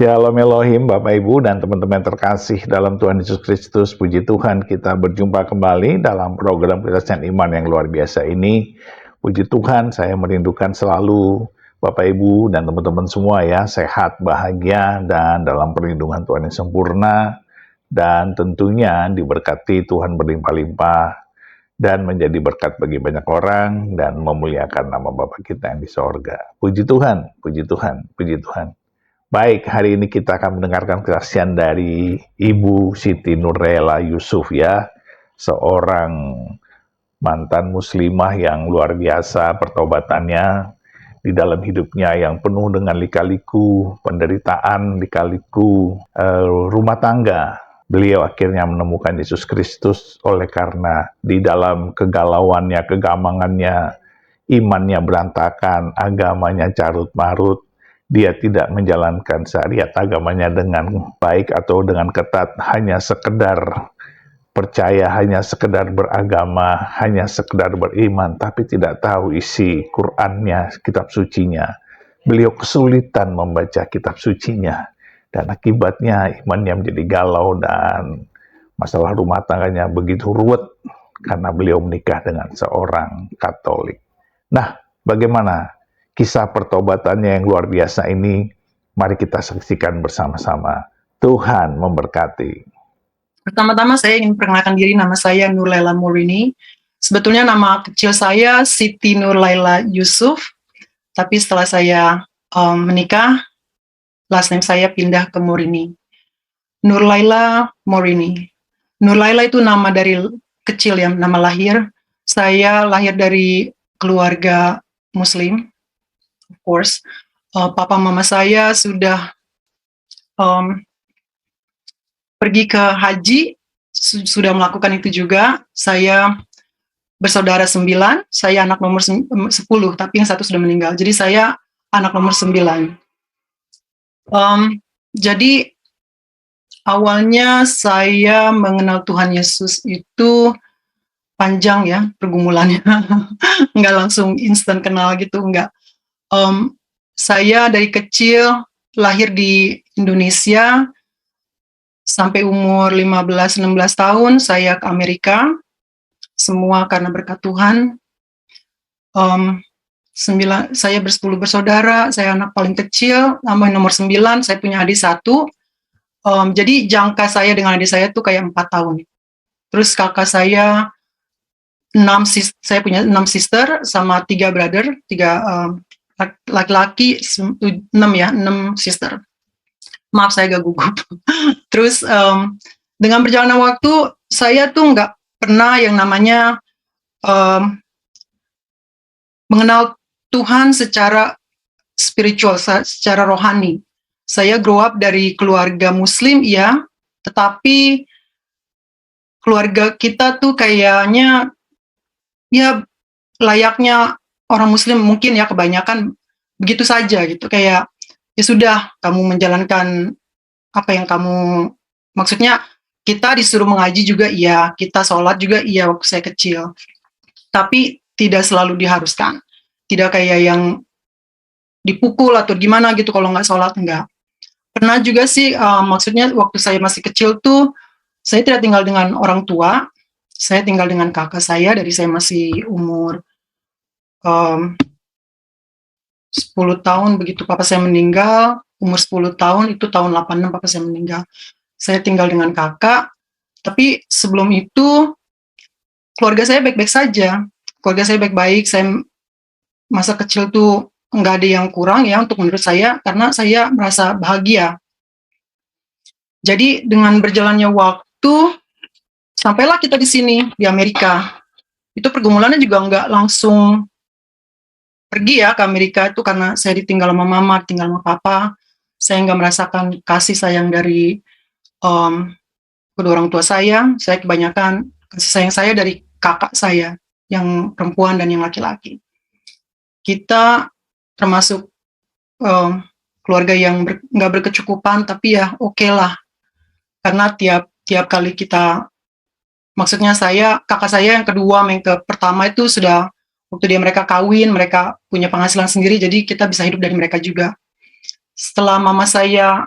Shalom Elohim, Bapak Ibu dan teman-teman terkasih dalam Tuhan Yesus Kristus. Puji Tuhan, kita berjumpa kembali dalam program Kesaksian Iman yang luar biasa ini. Puji Tuhan, saya merindukan selalu Bapak Ibu dan teman-teman semua ya, sehat, bahagia, dan dalam perlindungan Tuhan yang sempurna. Dan tentunya diberkati Tuhan berlimpah-limpah dan menjadi berkat bagi banyak orang dan memuliakan nama Bapa kita yang di sorga. Puji Tuhan, puji Tuhan, puji Tuhan. Baik, hari ini kita akan mendengarkan kesaksian dari Ibu Siti Nurlela Yusuf ya, seorang mantan muslimah yang luar biasa pertobatannya di dalam hidupnya yang penuh dengan lika-liku, penderitaan, lika-liku rumah tangga. Beliau akhirnya menemukan Yesus Kristus oleh karena di dalam kegalauannya, kegamangannya, imannya berantakan, agamanya carut-marut, dia tidak menjalankan syariat agamanya dengan baik atau dengan ketat, hanya sekedar percaya, hanya sekedar beragama, hanya sekedar beriman, tapi tidak tahu isi Qur'annya, kitab sucinya. Beliau kesulitan membaca kitab sucinya, dan akibatnya imannya menjadi galau dan masalah rumah tangganya begitu ruwet karena beliau menikah dengan seorang Katolik. Nah, bagaimana kisah pertobatannya yang luar biasa ini? Mari kita saksikan bersama-sama. Tuhan memberkati. Pertama-tama saya ingin perkenalkan diri, nama saya Nurlela Murini. Sebetulnya nama kecil saya Siti Nurlela Yusuf, tapi setelah saya menikah, last name saya pindah ke Murini. Nurlela Murini. Nurlela itu nama dari kecil ya, nama lahir. Saya lahir dari keluarga Muslim, of course. Papa mama saya sudah pergi ke haji, sudah melakukan itu juga. Saya bersaudara 9, saya anak nomor 10, tapi yang satu sudah meninggal. Jadi saya anak nomor 9. Jadi awalnya saya mengenal Tuhan Yesus itu panjang ya pergumulannya. Nggak langsung instan kenal gitu, nggak. Saya dari kecil lahir di Indonesia, sampai umur 15-16 tahun saya ke Amerika, semua karena berkat Tuhan. Saya ber-10 bersaudara, saya anak paling kecil, nomor 9, saya punya adik 1. Jadi jangka saya dengan adik saya tuh kayak 4 tahun. Terus kakak saya 6, saya punya 6 sister sama 3 brother, 3 laki-laki, 6 ya, 6 sister. Maaf saya agak gugup. Terus dengan berjalannya waktu, saya tuh nggak pernah yang namanya mengenal Tuhan secara spiritual, secara rohani. Saya grow up dari keluarga Muslim, ya, tetapi keluarga kita tuh kayaknya ya layaknya orang Muslim mungkin ya, kebanyakan begitu saja gitu, kayak ya sudah, kamu menjalankan apa yang kamu, maksudnya kita disuruh mengaji juga iya, kita sholat juga iya waktu saya kecil, tapi tidak selalu diharuskan, tidak kayak yang dipukul atau gimana gitu kalau nggak sholat, enggak. Pernah juga sih, maksudnya waktu saya masih kecil tuh, saya tidak tinggal dengan orang tua, saya tinggal dengan kakak saya dari saya masih umur 10 tahun begitu papa saya meninggal, umur 10 tahun, itu tahun 86 papa saya meninggal. Saya tinggal dengan kakak, tapi sebelum itu keluarga saya baik-baik saja. Keluarga saya baik-baik, saya masa kecil tuh nggak ada yang kurang ya untuk menurut saya, karena saya merasa bahagia. Jadi dengan berjalannya waktu, sampailah kita di sini, di Amerika. Itu pergumulannya juga nggak langsung pergi ya ke Amerika, itu karena saya ditinggal sama mama, tinggal sama papa. Saya nggak merasakan kasih sayang dari kedua orang tua saya. Saya kebanyakan kasih sayang saya dari kakak saya, yang perempuan dan yang laki-laki. Kita termasuk keluarga yang nggak berkecukupan, tapi ya oke lah. Karena tiap kali kita, maksudnya kakak saya yang kedua, yang pertama itu sudah, waktu mereka kawin, mereka punya penghasilan sendiri, jadi kita bisa hidup dari mereka juga. Setelah mama saya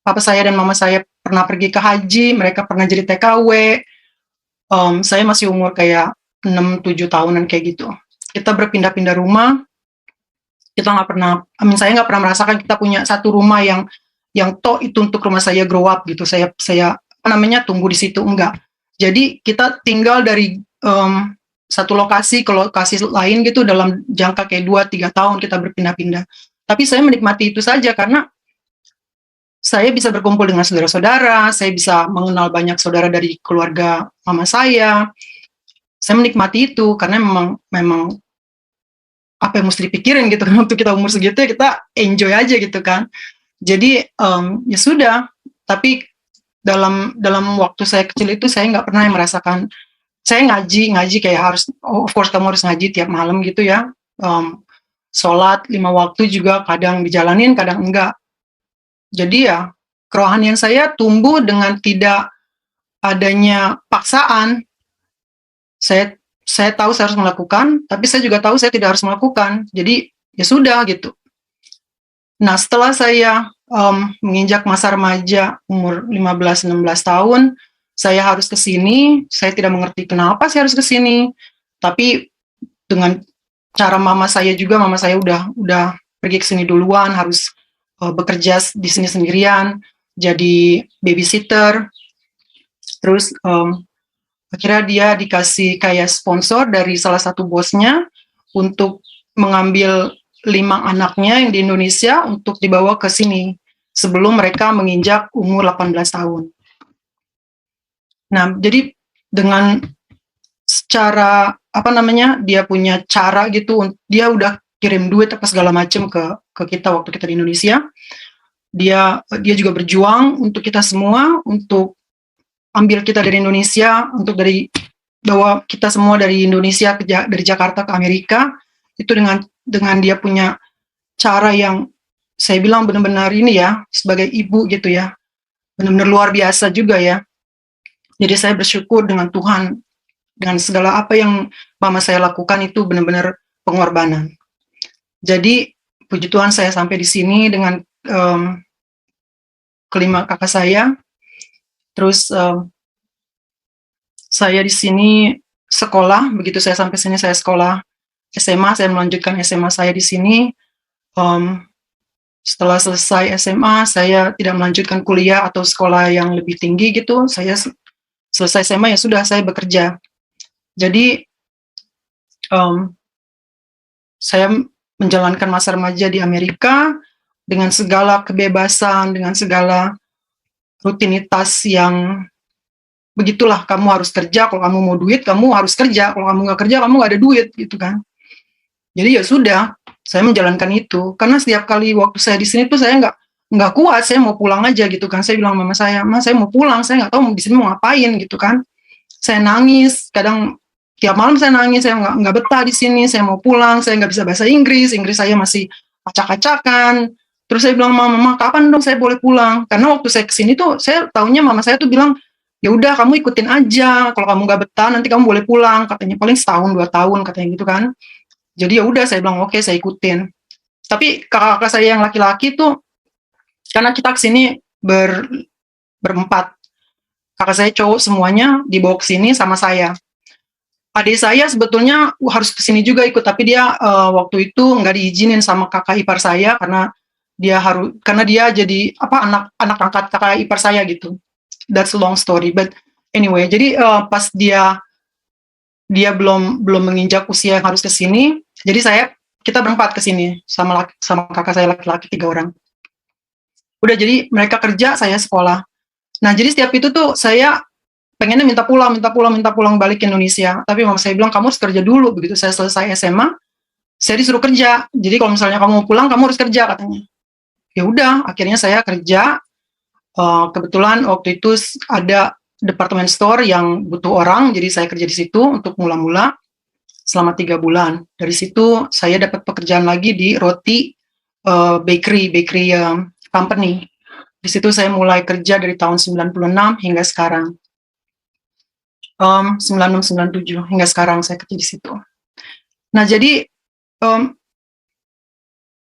papa saya dan mama saya pernah pergi ke haji, mereka pernah jadi TKW. Saya masih umur kayak 6-7 tahunan kayak gitu. Kita berpindah-pindah rumah, kita nggak pernah, saya nggak pernah merasakan kita punya satu rumah yang toh itu untuk rumah saya grow up gitu. Saya tumbuh di situ, enggak. Jadi kita tinggal dari satu lokasi ke lokasi lain gitu dalam jangka kayak 2-3 tahun kita berpindah-pindah. Tapi saya menikmati itu saja karena saya bisa berkumpul dengan saudara-saudara, saya bisa mengenal banyak saudara dari keluarga mama saya. Saya menikmati itu karena memang apa yang mesti dipikirin gitu kan waktu kita umur segitu ya kita enjoy aja gitu kan. Jadi ya sudah, tapi dalam waktu saya kecil itu saya nggak pernah merasakan. Saya ngaji kayak harus, of course kamu harus ngaji tiap malam gitu ya. Sholat 5 waktu juga kadang dijalanin, kadang enggak. Jadi ya kerohanian saya tumbuh dengan tidak adanya paksaan. Saya tahu saya harus melakukan, tapi saya juga tahu saya tidak harus melakukan. Jadi ya sudah gitu. Nah setelah saya menginjak masa remaja umur 15-16 tahun, saya harus ke sini, saya tidak mengerti kenapa saya harus ke sini, tapi dengan cara mama saya udah pergi ke sini duluan, harus bekerja di sini sendirian, jadi babysitter, terus akhirnya dia dikasih kayak sponsor dari salah satu bosnya untuk mengambil 5 anaknya yang di Indonesia untuk dibawa ke sini sebelum mereka menginjak umur 18 tahun. Nah, jadi dengan secara dia punya cara gitu, dia udah kirim duit apa segala macam ke kita waktu kita di Indonesia. Dia juga berjuang untuk kita semua, untuk ambil kita dari Indonesia, untuk bawa kita semua dari Indonesia dari Jakarta ke Amerika. Itu dengan dia punya cara yang saya bilang benar-benar ini ya, sebagai ibu gitu ya, benar-benar luar biasa juga ya. Jadi saya bersyukur dengan Tuhan, dengan segala apa yang mama saya lakukan itu benar-benar pengorbanan. Jadi puji Tuhan saya sampai di sini dengan kelima kakak saya. Terus saya di sini sekolah, begitu saya sampai sini saya sekolah SMA, saya melanjutkan SMA saya di sini. Setelah selesai SMA, saya tidak melanjutkan kuliah atau sekolah yang lebih tinggi gitu. Saya selesai SMA ya sudah, saya bekerja. Jadi saya menjalankan masa remaja di Amerika dengan segala kebebasan, dengan segala rutinitas yang begitulah, kamu harus kerja, kalau kamu mau duit, kamu harus kerja, kalau kamu nggak kerja, kamu nggak ada duit, gitu kan. Jadi ya sudah, saya menjalankan itu, karena setiap kali waktu saya di sini tuh saya nggak kuat, saya mau pulang aja gitu kan. Saya bilang mama saya, "Ma, saya mau pulang, saya nggak tahu di sini mau ngapain," gitu kan. Saya nangis, kadang tiap malam saya nangis, saya nggak betah di sini, saya mau pulang, saya nggak bisa bahasa Inggris saya masih acak-acakan. Terus saya bilang, "Mama, kapan dong saya boleh pulang?" Karena waktu saya kesini tuh, saya taunya mama saya tuh bilang, "Ya udah kamu ikutin aja, kalau kamu nggak betah nanti kamu boleh pulang," katanya, paling 1-2 tahun katanya gitu kan. Jadi ya udah saya bilang oke, saya ikutin. Tapi kakak-kakak saya yang laki-laki tuh, karena kita kesini berempat, kakak saya cowok semuanya dibawa ke sini sama saya. Adik saya sebetulnya harus ke sini juga ikut, tapi dia waktu itu nggak diizinin sama kakak ipar saya karena dia jadi anak angkat kakak ipar saya gitu. That's a long story, but anyway, jadi pas dia belum menginjak usia yang harus ke sini, jadi kita berempat ke sini sama kakak saya laki-laki 3 orang. Udah, jadi mereka kerja, saya sekolah. Nah, jadi setiap itu tuh saya pengennya minta pulang balik ke Indonesia. Tapi mama saya bilang, "Kamu harus kerja dulu." Begitu saya selesai SMA, saya disuruh kerja. Jadi kalau misalnya kamu mau pulang, kamu harus kerja, katanya. Ya udah, akhirnya saya kerja. Kebetulan waktu itu ada department store yang butuh orang, jadi saya kerja di situ untuk mula-mula selama 3 bulan. Dari situ saya dapat pekerjaan lagi di roti bakery company. Di situ saya mulai kerja dari tahun 96 hingga sekarang. 96-97 hingga sekarang saya kerja di situ. Nah, jadi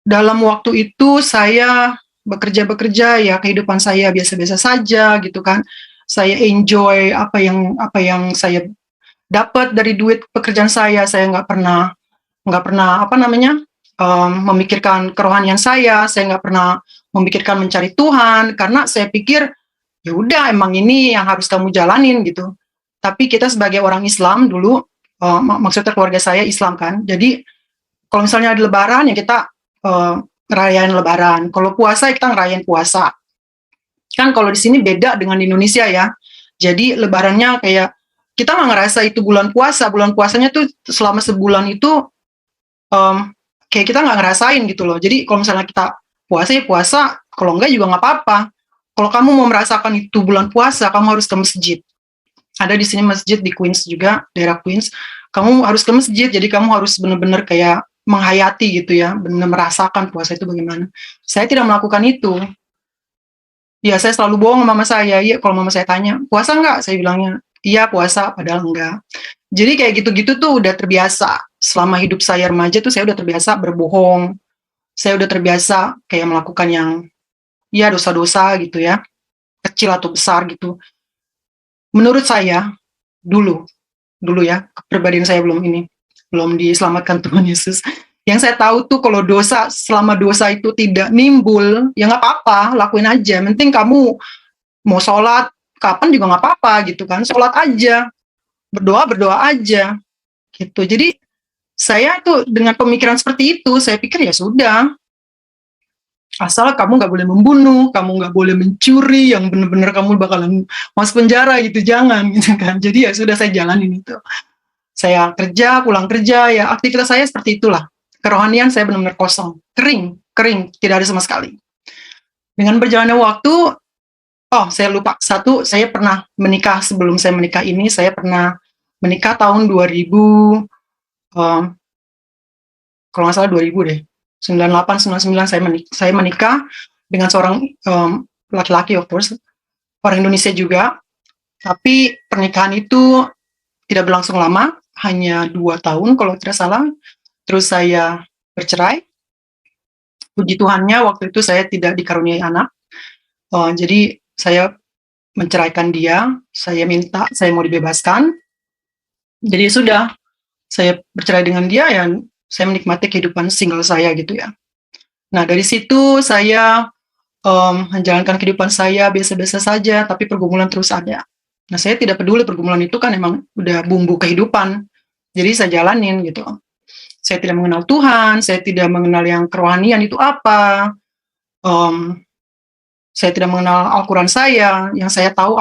dalam waktu itu saya bekerja ya kehidupan saya biasa-biasa saja gitu kan. Saya enjoy apa yang saya dapat dari duit pekerjaan saya nggak pernah memikirkan kerohanian saya nggak pernah memikirkan mencari Tuhan karena saya pikir ya udah emang ini yang harus kamu jalanin gitu. Tapi kita sebagai orang Islam dulu, maksudnya keluarga saya Islam kan, jadi kalau misalnya ada Lebaran ya kita ngerayain Lebaran. Kalau puasa kita ngerayain puasa. Kan kalau di sini beda dengan di Indonesia ya. Jadi Lebarannya kayak kita nggak ngerasa itu bulan puasa. Bulan puasanya tuh selama sebulan itu kayak kita nggak ngerasain gitu loh. Jadi kalau misalnya kita puasa ya puasa, kalau enggak juga nggak apa-apa. Kalau kamu mau merasakan itu bulan puasa, kamu harus ke masjid. Ada di sini masjid di Queens juga, daerah Queens. Kamu harus ke masjid, jadi kamu harus benar-benar kayak menghayati gitu ya, benar merasakan puasa itu bagaimana. Saya tidak melakukan itu. Ya, saya selalu bohong sama mama saya. Iya, kalau mama saya tanya, puasa enggak? Saya bilangnya, iya puasa, padahal enggak. Jadi kayak gitu-gitu tuh udah terbiasa. Selama hidup saya remaja tuh saya udah terbiasa berbohong. Saya udah terbiasa kayak melakukan yang, ya dosa-dosa gitu ya, kecil atau besar gitu. Menurut saya, dulu ya, kepribadian saya belum diselamatkan Tuhan Yesus. Yang saya tahu tuh kalau selama dosa itu tidak nimbul, ya nggak apa-apa, lakuin aja. Penting kamu mau sholat, kapan juga nggak apa-apa gitu kan. Sholat aja, berdoa aja gitu. Jadi saya tuh dengan pemikiran seperti itu, saya pikir ya sudah, asal kamu nggak boleh membunuh, kamu nggak boleh mencuri, yang benar-benar kamu bakalan masuk penjara gitu, jangan gitu kan. Jadi ya sudah saya jalanin itu. Saya kerja, pulang kerja, ya aktivitas saya seperti itulah. Kerohanian saya benar-benar kosong, kering, tidak ada sama sekali. Dengan berjalannya waktu, saya lupa, saya pernah menikah. Sebelum saya menikah ini, saya pernah menikah tahun 2000, kalau nggak salah 2000 deh, 98, 99 saya menikah dengan seorang laki-laki, of course, orang Indonesia juga, tapi pernikahan itu tidak berlangsung lama, hanya 2 tahun kalau tidak salah. Terus saya bercerai. Puji Tuhannya waktu itu saya tidak dikaruniai anak. Jadi saya menceraikan dia, saya minta saya mau dibebaskan. Jadi sudah, saya bercerai dengan dia, ya saya menikmati kehidupan single saya gitu ya. Nah dari situ saya menjalankan kehidupan saya biasa-biasa saja, tapi pergumulan terus ada. Nah saya tidak peduli, pergumulan itu kan emang udah bumbu kehidupan, jadi saya jalanin gitu. Saya tidak mengenal Tuhan, saya tidak mengenal yang kerohanian itu apa. Saya tidak mengenal Al-Quran saya. Yang saya tahu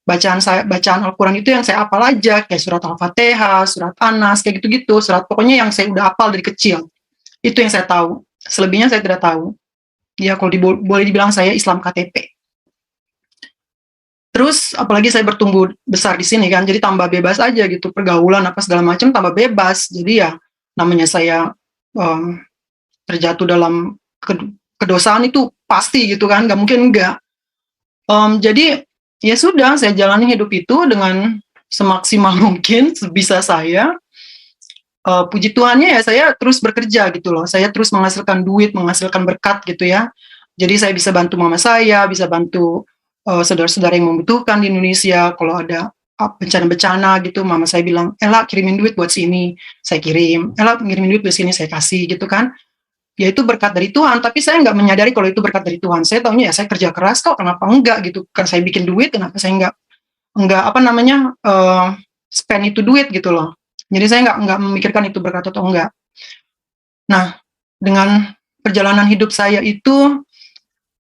bacaan Al-Quran itu yang saya hafal aja, kayak surat Al-Fatihah, surat Anas, kayak gitu-gitu. Pokoknya yang saya udah hafal dari kecil. Itu yang saya tahu. Selebihnya saya tidak tahu. Ya kalau boleh dibilang saya Islam KTP. Terus apalagi saya bertumbuh besar di sini kan, jadi tambah bebas aja gitu, pergaulan apa segala macam tambah bebas. Jadi ya namanya saya terjatuh dalam kedosaan itu pasti gitu kan, nggak mungkin enggak. Jadi ya sudah, saya jalani hidup itu dengan semaksimal mungkin, sebisa saya. Puji Tuhannya ya saya terus bekerja gitu loh, saya terus menghasilkan duit, menghasilkan berkat gitu ya. Jadi saya bisa bantu mama saya, bisa bantu saudara-saudara yang membutuhkan di Indonesia. Kalau ada bencana-bencana gitu, mama saya bilang, Ella kirimin duit buat sini, saya kirim. Ella ngirimin duit buat sini, saya kasih gitu kan. Ya itu berkat dari Tuhan, tapi saya nggak menyadari kalau itu berkat dari Tuhan. Saya taunya ya saya kerja keras kok, kenapa enggak gitu. Kan saya bikin duit, kenapa saya enggak spend itu duit gitu loh. Jadi saya nggak memikirkan itu berkat atau enggak. Nah, dengan perjalanan hidup saya itu,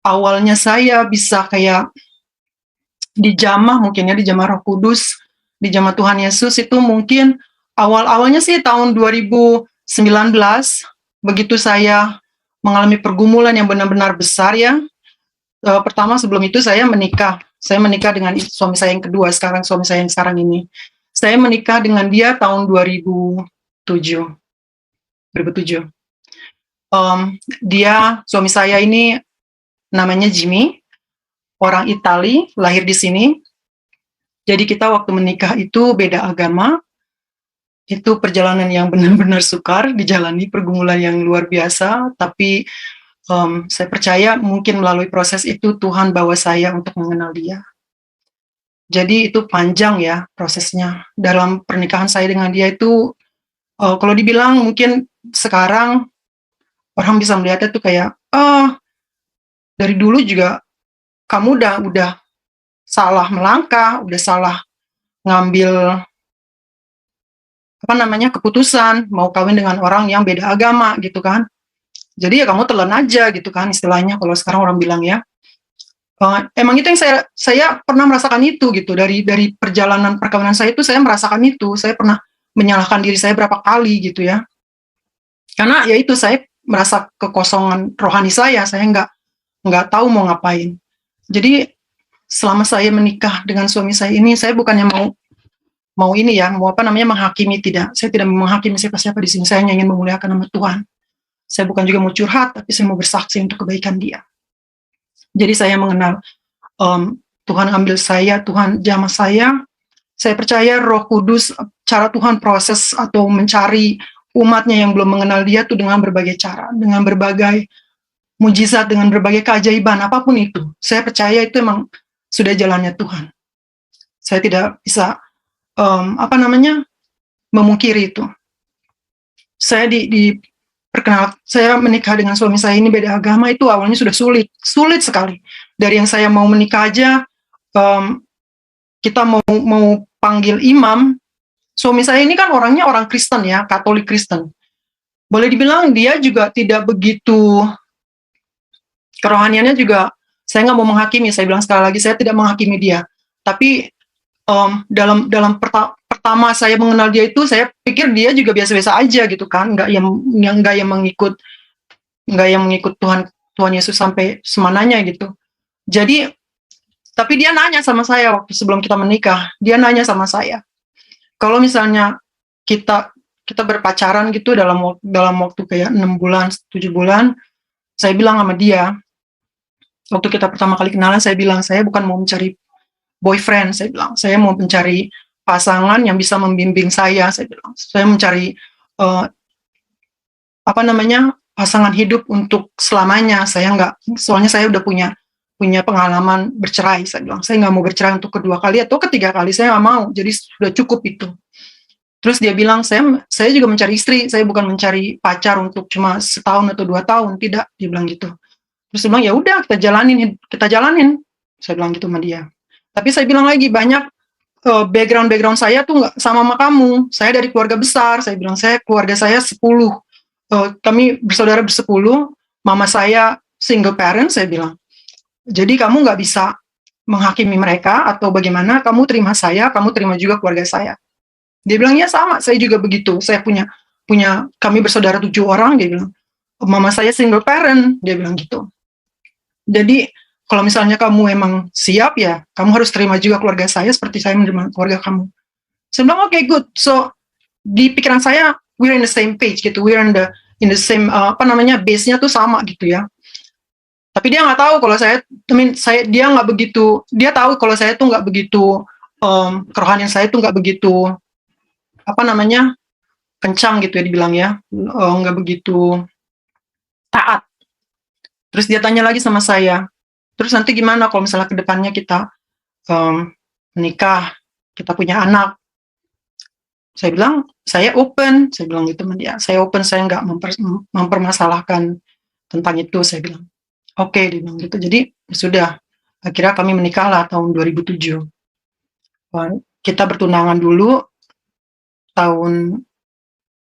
awalnya saya bisa kayak dijamah mungkin ya, dijamah Roh Kudus, dijamah Tuhan Yesus itu mungkin awal-awalnya sih tahun 2019, begitu saya mengalami pergumulan yang benar-benar besar ya. Pertama sebelum itu saya menikah dengan suami saya yang kedua, suami saya yang sekarang ini. Saya menikah dengan dia tahun 2007. Dia, suami saya ini namanya Jimmy, orang Itali, lahir di sini. Jadi kita waktu menikah itu beda agama. Itu perjalanan yang benar-benar sukar dijalani, pergumulan yang luar biasa, tapi Saya percaya mungkin melalui proses itu Tuhan bawa saya untuk mengenal Dia. Jadi itu panjang ya prosesnya. Dalam pernikahan saya dengan dia itu, kalau dibilang mungkin sekarang orang bisa melihatnya tuh kayak, "Oh, dari dulu juga kamu udah salah melangkah, udah salah ngambil apa namanya, keputusan, mau kawin dengan orang yang beda agama," gitu kan. Jadi ya kamu telan aja gitu kan istilahnya kalau sekarang orang bilang ya. Emang itu yang saya pernah merasakan itu gitu, dari perjalanan perkawinan saya itu saya merasakan itu, saya pernah menyalahkan diri saya berapa kali gitu ya. Karena ya itu saya merasa kekosongan rohani saya nggak tahu mau ngapain. Jadi selama saya menikah dengan suami saya ini, saya bukannya mau mau ini ya, mau apa namanya menghakimi tidak. Saya tidak mau menghakimi siapa-siapa di sini. Saya hanya ingin memuliakan nama Tuhan. Saya bukan juga mau curhat, tapi saya mau bersaksi untuk kebaikan Dia. Jadi saya mengenal Tuhan ambil saya, Tuhan jamah saya. Saya percaya Roh Kudus, cara Tuhan proses atau mencari umatnya yang belum mengenal Dia tuh dengan berbagai cara, dengan berbagai mujizat, dengan berbagai keajaiban, apapun itu. Saya percaya itu emang sudah jalannya Tuhan. Saya tidak bisa apa namanya memungkiri itu. Saya saya menikah dengan suami saya ini beda agama itu awalnya sudah sulit sekali. Dari yang saya mau menikah aja, kita mau panggil imam. Suami saya ini kan orangnya orang Kristen ya, Katolik Kristen. Boleh dibilang dia juga tidak begitu kerohaniannya juga. Saya nggak mau menghakimi. Saya bilang sekali lagi saya tidak menghakimi dia. Tapi dalam pertama saya mengenal dia itu, saya pikir dia juga biasa-biasa aja gitu kan, nggak yang mengikut Tuhan Yesus sampai semananya gitu. Jadi tapi dia nanya sama saya waktu sebelum kita menikah, dia nanya sama saya, kalau misalnya kita berpacaran gitu dalam waktu kayak 6 bulan, 7 bulan, saya bilang sama dia, waktu kita pertama kali kenalan, saya bilang, saya bukan mau mencari boyfriend, saya bilang, saya mau mencari pasangan yang bisa membimbing saya bilang, saya mencari apa namanya pasangan hidup untuk selamanya. Soalnya saya udah punya pengalaman bercerai. Saya bilang, saya nggak mau bercerai untuk kedua kali atau ketiga kali, saya nggak mau. Jadi sudah cukup itu. Terus dia bilang, saya juga mencari istri, saya bukan mencari pacar untuk cuma setahun atau 2 tahun, tidak. Dia bilang gitu. Terus dia bilang, ya udah kita jalanin. Saya bilang gitu sama dia. Tapi saya bilang lagi, banyak background saya tuh nggak sama kamu. Saya dari keluarga besar. Saya bilang, keluarga saya 10. Kami bersaudara bersepuluh. Mama saya single parent, saya bilang. Jadi kamu nggak bisa menghakimi mereka atau bagaimana, kamu terima saya, kamu terima juga keluarga saya. Dia bilang, ya sama, saya juga begitu. Saya punya kami bersaudara 7 orang, dia bilang. Mama saya single parent, dia bilang gitu. Jadi kalau misalnya kamu emang siap ya, kamu harus terima juga keluarga saya seperti saya menerima keluarga kamu. Saya bilang, oke, good. So di pikiran saya, we're in the same page gitu, we're in the same base-nya tuh sama gitu ya. Tapi dia nggak tahu kalau dia nggak begitu, dia tahu kalau saya tuh nggak begitu, kerohanian saya tuh nggak begitu kencang gitu ya dibilang ya, nggak begitu taat. Terus dia tanya lagi sama saya, terus nanti gimana kalau misalnya kedepannya kita menikah, kita punya anak? Saya bilang, saya open, saya bilang gitu sama dia. Saya open, saya nggak mempermasalahkan tentang itu, saya bilang. Oke, dia bilang gitu. Jadi sudah, akhirnya kami menikahlah tahun 2007. Kita bertunangan dulu, tahun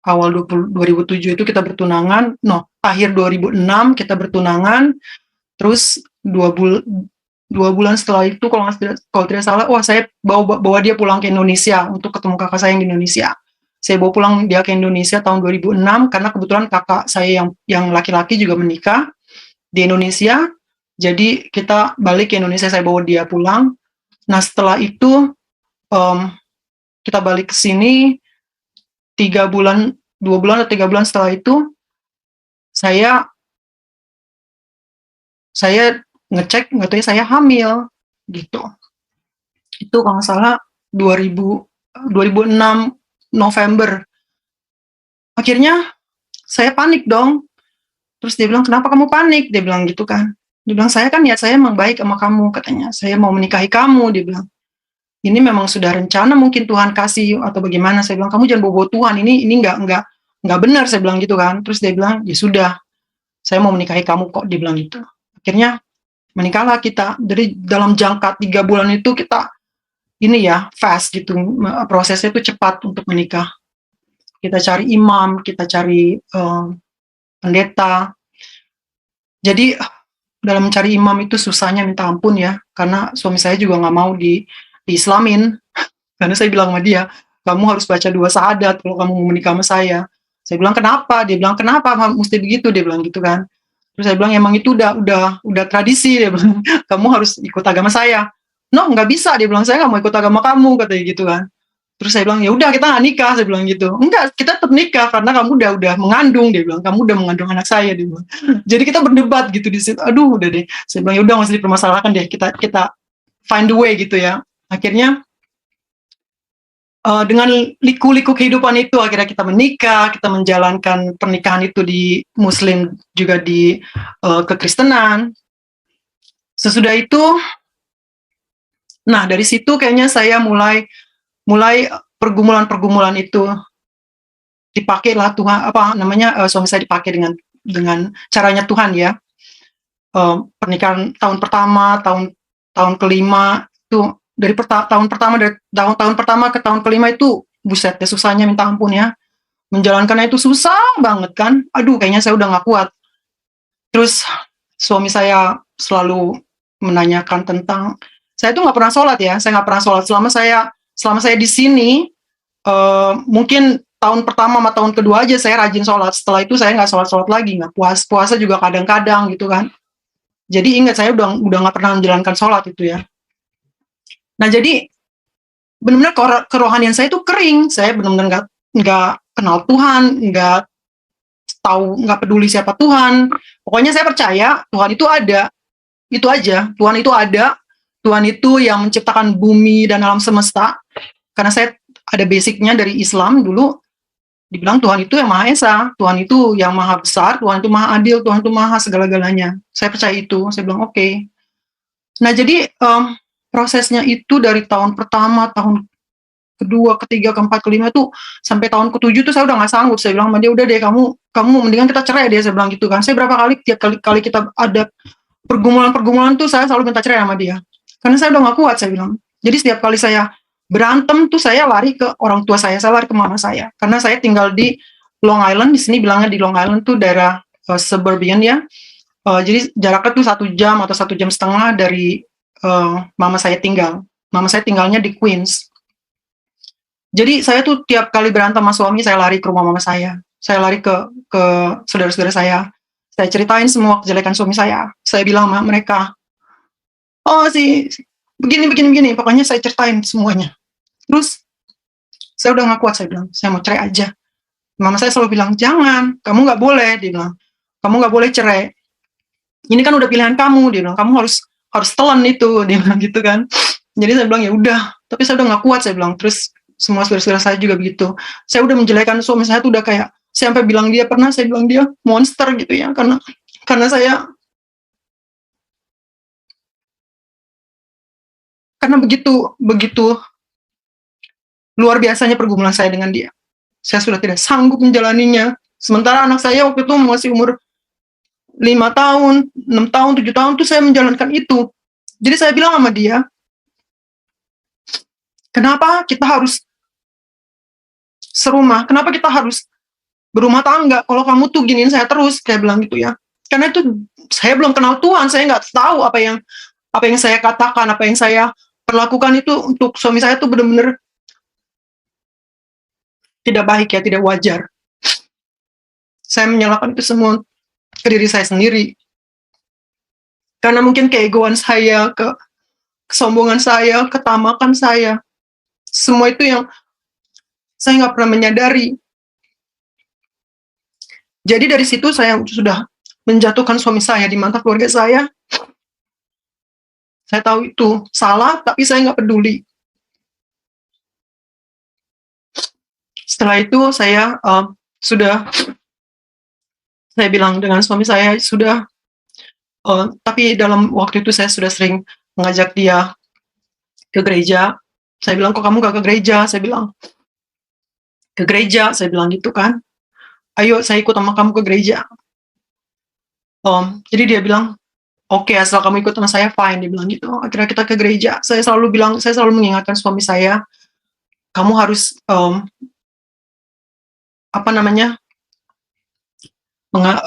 awal 2007 itu kita bertunangan, akhir 2006 kita bertunangan, terus 2 bulan setelah itu kalau tidak salah, saya bawa dia pulang ke Indonesia untuk ketemu kakak saya yang di Indonesia. Saya bawa pulang dia ke Indonesia tahun 2006 karena kebetulan kakak saya yang laki-laki juga menikah di Indonesia. Jadi kita balik ke Indonesia, saya bawa dia pulang. Nah setelah itu kita balik ke sini 2 bulan atau 3 bulan setelah itu saya ngecek, nggak tahu saya hamil gitu. Itu kalau nggak salah 2006 November. Akhirnya saya panik dong. Terus dia bilang, "Kenapa kamu panik?" Dia bilang gitu kan. Dia bilang, "Saya kan niat saya emang baik sama kamu," katanya. "Saya mau menikahi kamu," dia bilang. "Ini memang sudah rencana mungkin Tuhan kasih atau bagaimana." Saya bilang, "Kamu jangan bawa-bawa Tuhan, ini nggak benar," saya bilang gitu kan. Terus dia bilang, "Ya sudah, saya mau menikahi kamu kok," dia bilang gitu. Akhirnya menikahlah kita. Jadi dalam jangka 3 bulan itu kita ini ya, fast gitu, prosesnya itu cepat untuk menikah. Kita cari imam, kita cari pendeta. Jadi dalam mencari imam itu susahnya minta ampun ya, karena suami saya juga nggak mau diislamin. Karena saya bilang sama dia, kamu harus baca 2 syahadat kalau kamu mau menikah sama saya. Saya bilang kenapa? Dia bilang kenapa mesti begitu? Dia bilang gitu kan. Terus saya bilang emang itu udah tradisi. Dia bilang kamu harus ikut agama saya. No, nggak bisa. Dia bilang saya nggak mau ikut agama kamu, katanya gitu kan. Terus saya bilang ya udah kita nggak nikah. Saya bilang gitu. Enggak, kita tetap nikah karena kamu udah mengandung. Dia bilang kamu udah mengandung anak saya. Dia bilang. Jadi kita berdebat gitu di situ. Aduh udah deh. Saya bilang ya udah nggak usah dipermasalahkan deh. Kita find the way gitu ya. Akhirnya dengan liku-liku kehidupan itu akhirnya kita menikah, kita menjalankan pernikahan itu di Muslim juga di kekristenan. Sesudah itu, nah dari situ kayaknya saya mulai pergumulan-pergumulan itu dipakailah Tuhan suami saya dipakai dengan caranya Tuhan ya. Pernikahan tahun pertama, tahun kelima itu dari tahun pertama ke tahun kelima itu buset ya susahnya minta ampun ya. Menjalankannya itu susah banget kan. Aduh kayaknya saya udah nggak kuat. Terus suami saya selalu menanyakan tentang saya tuh nggak pernah sholat ya. Saya nggak pernah sholat selama saya di sini. Mungkin tahun pertama sama tahun kedua aja saya rajin sholat. Setelah itu saya nggak sholat lagi, nggak puasa juga kadang-kadang gitu kan. Jadi ingat saya udah nggak pernah menjalankan sholat itu ya. Nah jadi benar-benar kerohanian saya itu kering. Saya benar-benar nggak kenal Tuhan, nggak tahu, nggak peduli siapa Tuhan. Pokoknya saya percaya Tuhan itu ada. Itu aja. Tuhan itu ada. Tuhan itu yang menciptakan bumi dan alam semesta. Karena saya ada basicnya dari Islam dulu. Dibilang Tuhan itu yang Maha Esa. Tuhan itu yang Maha Besar. Tuhan itu Maha Adil. Tuhan itu Maha segala-galanya. Saya percaya itu. Saya bilang oke. Nah jadi prosesnya itu dari tahun pertama, tahun kedua, ketiga, keempat, kelima itu sampai tahun ketujuh tuh saya udah nggak sanggup. Saya bilang sama dia udah deh kamu mendingan kita cerai deh. Saya bilang gitu kan. Saya berapa kali tiap kali kita ada pergumulan tuh saya selalu minta cerai sama dia. Karena saya udah nggak kuat saya bilang. Jadi setiap kali saya berantem tuh saya lari ke orang tua saya lari ke mama saya. Karena saya tinggal di Long Island, di sini bilangnya di Long Island tuh daerah suburban ya. Jadi jaraknya tuh 1 jam atau 1,5 jam dari mama saya tinggal. Mama saya tinggalnya di Queens. Jadi saya tuh tiap kali berantem sama suami saya lari ke rumah mama saya. Saya lari ke saudara-saudara saya. Saya ceritain semua kejelekan suami saya. Saya bilang sama mereka, oh begini. Pokoknya saya ceritain semuanya. Terus saya udah gak kuat, saya bilang, saya mau cerai aja. Mama saya selalu bilang, jangan, kamu gak boleh. Dia bilang, kamu gak boleh cerai. Ini kan udah pilihan kamu. Dia bilang, kamu harus telan itu. Dia bilang gitu kan. Jadi saya bilang, ya udah. Tapi saya udah gak kuat, saya bilang. Terus semua saudara-saudara saya juga begitu. Saya udah menjelekan suami saya tuh udah kayak, saya sampai bilang dia pernah, saya bilang dia monster gitu ya. Karena begitu luar biasanya pergumulan saya dengan dia. Saya sudah tidak sanggup menjalaninya. Sementara anak saya waktu itu masih umur 5 tahun, 6 tahun, 7 tahun tuh saya menjalankan itu. Jadi saya bilang sama dia, kenapa kita harus serumah? Kenapa kita harus berumah tangga? Kalau kamu tuh giniin saya terus, kayak bilang gitu ya. Karena itu saya belum kenal Tuhan, saya nggak tahu apa yang saya katakan, apa yang saya perlakukan itu untuk suami saya tuh benar-benar tidak baik ya, tidak wajar. Saya menyalahkan itu semua ke diri saya sendiri. Karena mungkin keegoan saya, kesombongan saya, ketamakan saya. Semua itu yang saya nggak pernah menyadari. Jadi dari situ saya sudah menjatuhkan suami saya di mata keluarga saya. Saya tahu itu salah, tapi saya nggak peduli. Setelah itu saya sudah Saya bilang dengan suami saya, "Sudah," tapi dalam waktu itu saya sudah sering mengajak dia ke gereja. Saya bilang, "Kok kamu gak ke gereja?" Saya bilang, "Ke gereja," saya bilang gitu kan. "Ayo saya ikut sama kamu ke gereja." Jadi dia bilang, "Oke, asal kamu ikut sama saya fine," dia bilang gitu. Akhirnya kita ke gereja. Saya selalu mengingatkan suami saya, "Kamu harus, apa namanya,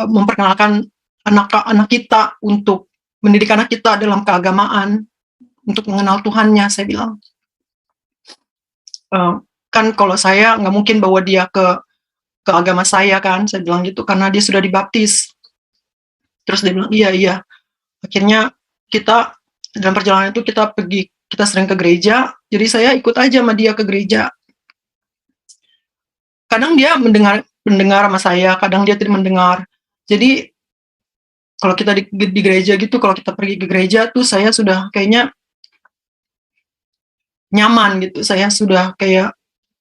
memperkenalkan anak-anak kita untuk mendidik anak kita dalam keagamaan, untuk mengenal Tuhannya," saya bilang. Eee, kan kalau saya nggak mungkin bawa dia ke agama saya kan, saya bilang gitu, karena dia sudah dibaptis. Terus dia bilang, "Iya iya." Akhirnya kita dalam perjalanan itu kita sering ke gereja, jadi saya ikut aja sama dia ke gereja. Kadang dia mendengar sama saya, kadang dia tidak mendengar. Jadi kalau kita di gereja gitu, kalau kita pergi ke gereja tuh saya sudah kayaknya nyaman gitu, saya sudah kayak,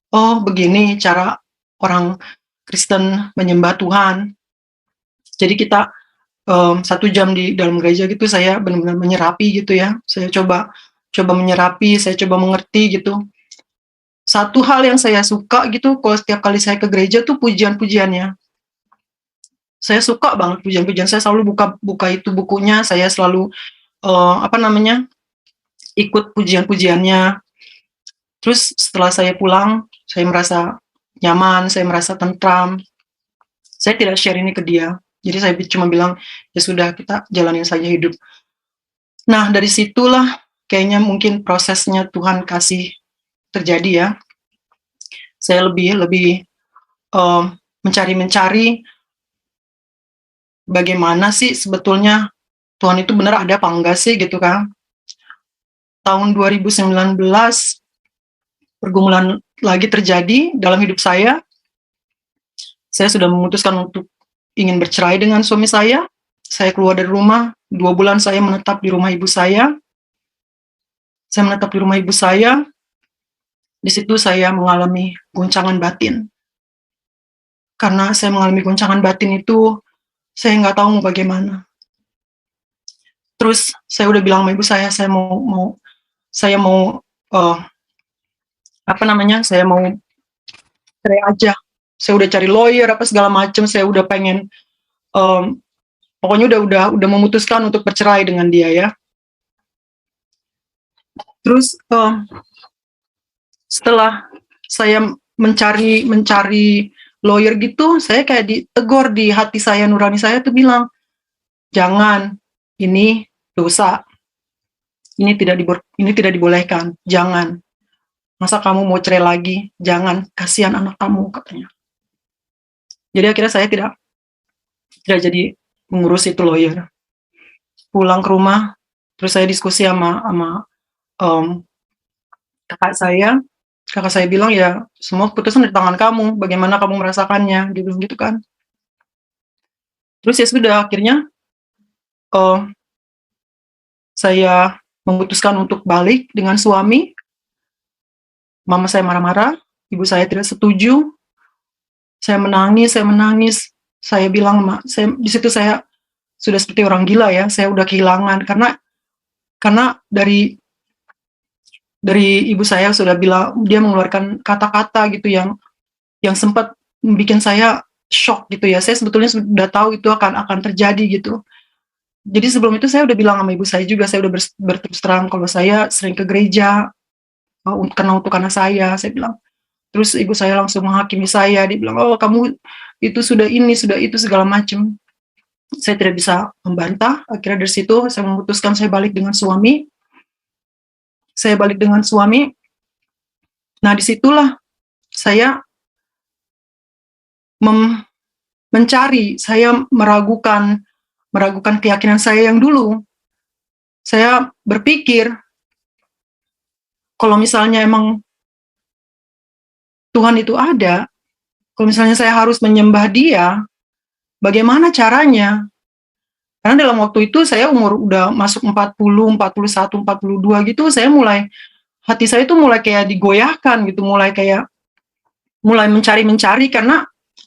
"Oh begini cara orang Kristen menyembah Tuhan." Jadi kita 1 jam di dalam gereja gitu saya benar-benar menyerapi gitu ya. Saya coba coba menyerapi, saya coba mengerti gitu. Satu hal yang saya suka gitu kalau setiap kali saya ke gereja tuh pujian-pujiannya. Saya suka banget pujian-pujian, saya selalu buka buka itu bukunya, saya selalu, apa namanya, ikut pujian-pujiannya. Terus setelah saya pulang, saya merasa nyaman, saya merasa tentram. Saya tidak share ini ke dia. Jadi saya cuma bilang, "Ya sudah kita jalanin saja hidup." Nah, dari situlah kayaknya mungkin prosesnya Tuhan kasih terjadi ya. Saya lebih lebih, mencari-mencari bagaimana sih sebetulnya Tuhan itu benar ada apa enggak sih gitu kan. Tahun 2019 pergumulan lagi terjadi dalam hidup saya. Saya sudah memutuskan untuk ingin bercerai dengan suami saya. Saya keluar dari rumah, 2 bulan saya menetap di rumah ibu saya. Saya menetap di rumah ibu saya, di situ saya mengalami goncangan batin. Karena saya mengalami goncangan batin itu, saya nggak tahu mau bagaimana. Terus saya udah bilang sama ibu saya mau, eee, apa namanya, saya mau cerai aja. Saya udah cari lawyer apa segala macam, saya udah pengen, mmm, pokoknya udah memutuskan untuk bercerai dengan dia ya. Terus, setelah saya mencari mencari lawyer gitu, saya kayak ditegur di hati saya, nurani saya tuh bilang, "Jangan, ini dosa, ini tidak dibolehkan, jangan. Masa kamu mau cerai lagi? Jangan, kasihan anak kamu," katanya. Jadi akhirnya saya tidak jadi mengurus itu lawyer. Pulang ke rumah, terus saya diskusi sama, mmm, kakak saya bilang, "Ya semua keputusan di tangan kamu, bagaimana kamu merasakannya?" Dia bilang gitu kan. Terus ya sudah akhirnya, eee, saya memutuskan untuk balik dengan suami. Mama saya marah-marah, ibu saya tidak setuju, saya menangis, saya bilang di situ saya sudah seperti orang gila ya, saya udah kehilangan karena dari ibu saya sudah bilang dia mengeluarkan kata-kata gitu yang sempat bikin saya syok gitu ya. Saya sebetulnya sudah tahu itu akan terjadi gitu. Jadi sebelum itu saya udah bilang sama ibu saya juga, saya udah berterus terang kalau saya sering ke gereja, karena untuk anak saya bilang. Terus ibu saya langsung menghakimi saya, dia bilang, "Oh kamu itu sudah ini, sudah itu," segala macam. Saya tidak bisa membantah, akhirnya dari situ saya memutuskan saya balik dengan suami. Saya balik dengan suami, nah disitulah saya mencari, saya meragukan meragukan keyakinan saya yang dulu. Saya berpikir, kalau misalnya emang Tuhan itu ada, kalau misalnya saya harus menyembah Dia, bagaimana caranya? Karena dalam waktu itu saya umur udah masuk 40, 41, 42 gitu, hati saya itu mulai kayak digoyahkan gitu, mulai mencari-mencari karena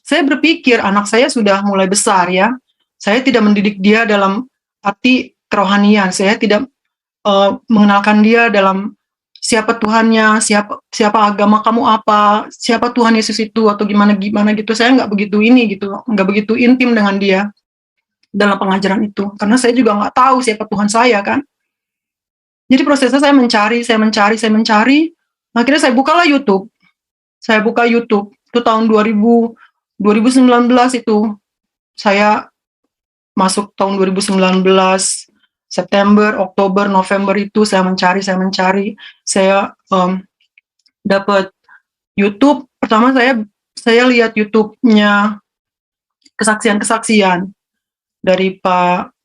saya berpikir anak saya sudah mulai besar ya. Saya tidak mendidik dia dalam arti kerohanian. Saya tidak mengenalkan dia dalam siapa Tuhannya, siapa agama kamu apa, siapa Tuhan Yesus itu atau gimana gitu. Saya nggak begitu nggak begitu intim dengan dia dalam pengajaran itu. Karena saya juga nggak tahu siapa Tuhan saya kan. Jadi prosesnya saya mencari. Akhirnya saya bukalah YouTube. Saya buka YouTube. Itu tahun 2019 itu. Saya masuk tahun 2019, September, Oktober, November itu saya mencari. Saya dapat YouTube. Pertama saya lihat YouTube-nya kesaksian dari Pak.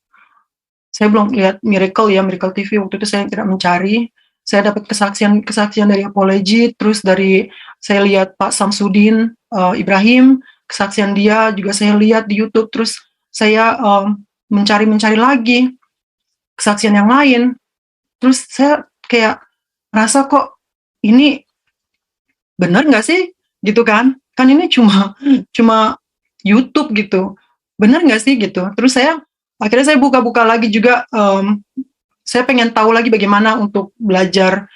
Saya belum lihat Miracle TV waktu itu saya tidak mencari. Saya dapat kesaksian dari Apology, terus saya lihat Pak Samsudin Ibrahim, kesaksian dia juga saya lihat di YouTube, terus saya mencari lagi kesaksian yang lain. Terus saya kayak merasa kok ini benar nggak sih gitu kan ini cuma YouTube gitu, benar nggak sih gitu. Terus akhirnya saya buka lagi juga, saya pengen tahu lagi bagaimana untuk belajar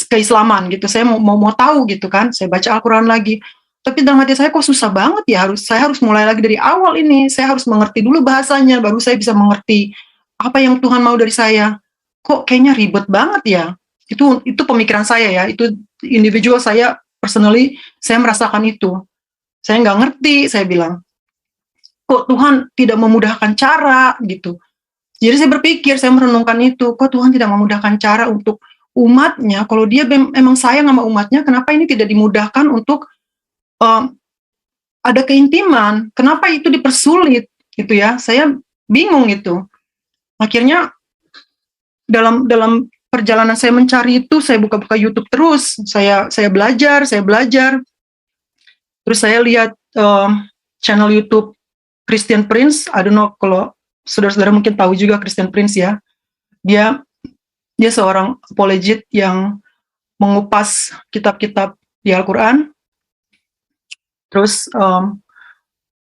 keislaman gitu. Saya mau tahu gitu kan. Saya baca Al-Quran lagi. Tapi dalam hati saya kok susah banget ya. Saya harus mulai lagi dari awal ini. Saya harus mengerti dulu bahasanya, baru saya bisa mengerti apa yang Tuhan mau dari saya. Kok kayaknya ribet banget ya. Itu pemikiran saya ya. Itu individual saya, personally, saya merasakan itu. Saya nggak ngerti, saya bilang. Kok Tuhan tidak memudahkan cara gitu. Jadi saya berpikir, saya merenungkan itu. Kok Tuhan tidak memudahkan cara untuk umatnya? Kalau dia memang sayang sama umatnya, kenapa ini tidak dimudahkan untuk ada keintiman? Kenapa itu dipersulit gitu ya? Saya bingung itu. Akhirnya dalam perjalanan saya mencari itu, saya buka-buka YouTube terus. Saya belajar. Terus saya lihat channel YouTube Christian Prince. I don't know kalau saudara-saudara mungkin tahu juga Christian Prince ya. Dia seorang apologet yang mengupas kitab-kitab di Al-Quran, terus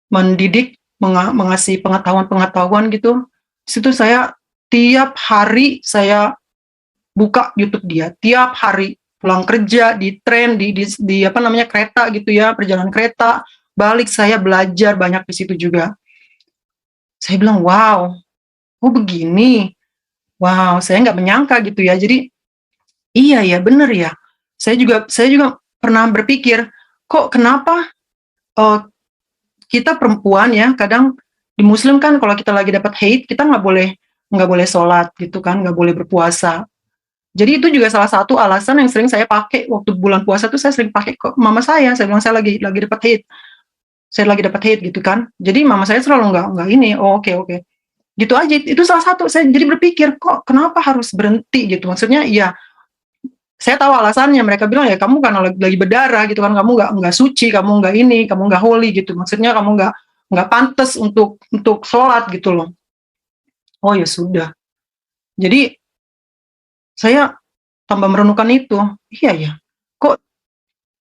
mendidik, mengasih pengetahuan gitu. Di situ saya tiap hari saya buka YouTube dia, tiap hari pulang kerja di tren, di kereta gitu ya, perjalanan kereta balik, saya belajar banyak di situ juga. Saya bilang, wow, oh begini, wow, saya nggak menyangka gitu ya. Jadi iya ya, bener ya. Saya juga pernah berpikir, kok kenapa kita perempuan ya, kadang di Muslim kan kalau kita lagi dapat haid, kita nggak boleh sholat gitu kan, nggak boleh berpuasa. Jadi itu juga salah satu alasan yang sering saya pakai waktu bulan puasa tuh, saya sering pakai ke mama saya bilang saya lagi dapat haid. Saya lagi dapat haid gitu kan. Jadi mama saya selalu nggak ini, oh oke. Gitu aja, itu salah satu. Saya jadi berpikir, kok kenapa harus berhenti gitu. Maksudnya ya, saya tahu alasannya. Mereka bilang ya kamu karena lagi berdarah gitu kan, kamu nggak suci, kamu nggak holy gitu. Maksudnya kamu nggak pantas untuk sholat gitu loh. Oh ya sudah. Jadi saya tambah merenungkan itu. Iya ya, kok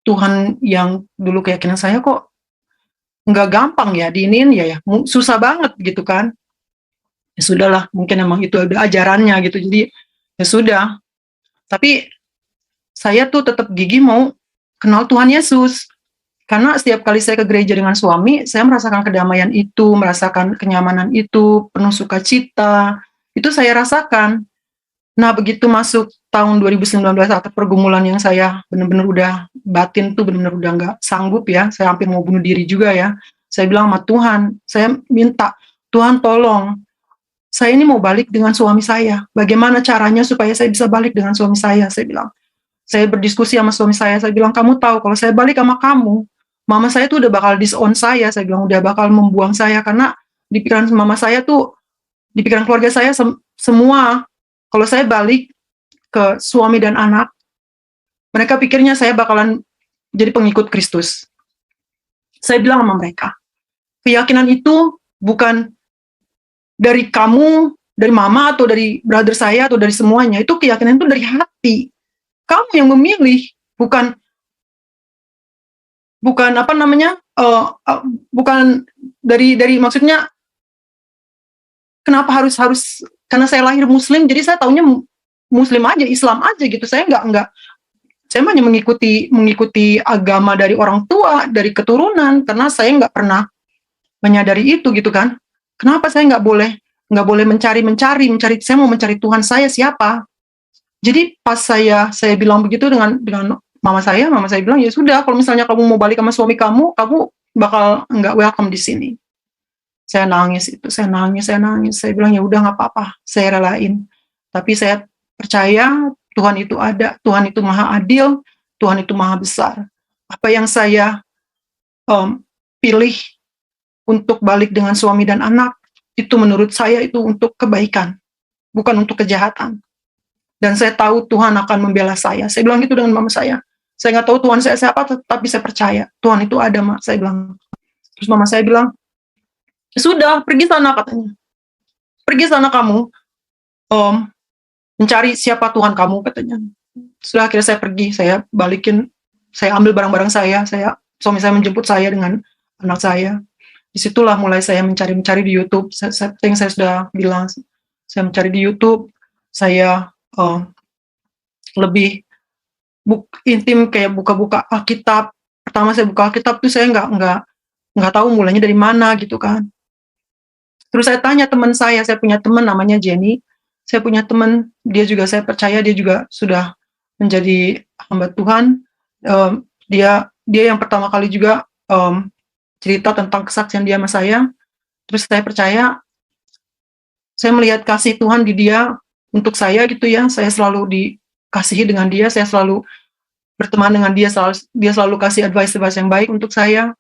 Tuhan yang dulu keyakinan saya kok nggak gampang ya diinin ya, susah banget gitu kan. Ya sudahlah, mungkin emang itu ada ajarannya gitu. Jadi ya sudah. Tapi saya tuh tetap gigih mau kenal Tuhan Yesus. Karena setiap kali saya ke gereja dengan suami, saya merasakan kedamaian itu, merasakan kenyamanan itu, penuh sukacita. Itu saya rasakan. Nah, begitu masuk tahun 2019 atau pergumulan yang saya benar-benar udah batin tuh benar-benar udah nggak sanggup ya, saya hampir mau bunuh diri juga ya. Saya bilang sama Tuhan, saya minta, Tuhan tolong, saya ini mau balik dengan suami saya. Bagaimana caranya supaya saya bisa balik dengan suami saya? Saya bilang. Saya berdiskusi sama suami saya bilang, kamu tahu kalau saya balik sama kamu, mama saya tuh udah bakal disown saya bilang, udah bakal membuang saya, karena di pikiran mama saya tuh, di pikiran keluarga saya semua, kalau saya balik ke suami dan anak, mereka pikirnya saya bakalan jadi pengikut Kristus. Saya bilang sama mereka, keyakinan itu bukan dari kamu, dari mama, atau dari brother saya, atau dari semuanya. Itu keyakinan itu dari hati. Kamu yang memilih, bukan bukan dari maksudnya kenapa harus karena saya lahir Muslim, jadi saya taunya Muslim aja, Islam aja gitu. Saya nggak saya hanya mengikuti agama dari orang tua, dari keturunan, karena saya nggak pernah menyadari itu gitu kan. Kenapa saya nggak boleh mencari, saya mau mencari Tuhan saya siapa. Jadi pas saya bilang begitu dengan mama saya bilang, ya sudah, kalau misalnya kamu mau balik sama suami kamu bakal nggak welcome di sini. Saya nangis, saya bilang ya udah nggak apa-apa, saya relain. Tapi saya percaya Tuhan itu ada, Tuhan itu maha adil, Tuhan itu maha besar. Apa yang saya pilih untuk balik dengan suami dan anak, itu menurut saya itu untuk kebaikan, bukan untuk kejahatan. Dan saya tahu Tuhan akan membela saya. Saya bilang gitu dengan mama saya. Saya nggak tahu Tuhan saya siapa, tapi saya percaya Tuhan itu ada, Mak. Saya bilang. Terus mama saya bilang, sudah, pergi sana katanya. Pergi sana kamu, mencari siapa Tuhan kamu katanya. Sudah, akhirnya saya pergi, saya balikin, saya ambil barang-barang suami saya menjemput saya dengan anak saya. Disitulah mulai saya mencari di YouTube. Saya sudah bilang, saya mencari di YouTube, saya lebih intim, kayak buka-buka Alkitab. Pertama saya buka Alkitab tuh saya nggak tahu mulainya dari mana gitu kan. Terus saya tanya teman saya punya teman namanya Jenny. Saya punya teman, dia juga saya percaya dia juga sudah menjadi hamba Tuhan. Dia yang pertama kali juga cerita tentang kesaksian dia sama saya. Terus saya percaya, saya melihat kasih Tuhan di dia untuk saya gitu ya. Saya selalu dikasihi dengan dia, saya selalu berteman dengan dia, dia selalu kasih advice yang baik untuk saya.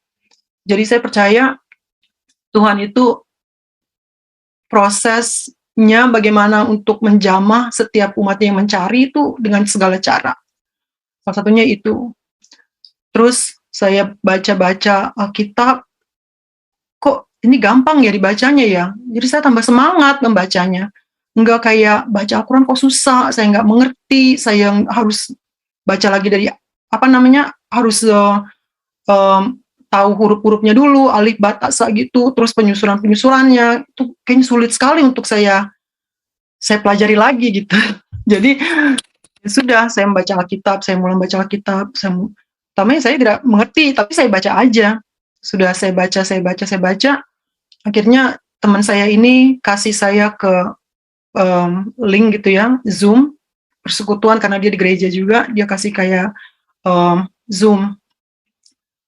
Jadi saya percaya Tuhan itu prosesnya bagaimana untuk menjamah setiap umatnya yang mencari itu dengan segala cara. Salah satunya itu. Terus saya baca-baca Alkitab, kok ini gampang ya dibacanya ya. Jadi saya tambah semangat membacanya. Enggak kayak baca Al-Quran kok susah, saya nggak mengerti, saya harus baca lagi dari harus tahu huruf-hurufnya dulu, alif, ba, ta, sa gitu, terus penyusurannya itu kayaknya sulit sekali untuk saya pelajari lagi gitu. Jadi sudah, saya membaca Alkitab, saya mulai membaca Alkitab, pertamanya saya tidak mengerti, tapi saya baca aja. Sudah saya baca, akhirnya teman saya ini kasih saya ke link gitu ya, Zoom, persekutuan, karena dia di gereja juga, dia kasih kayak Zoom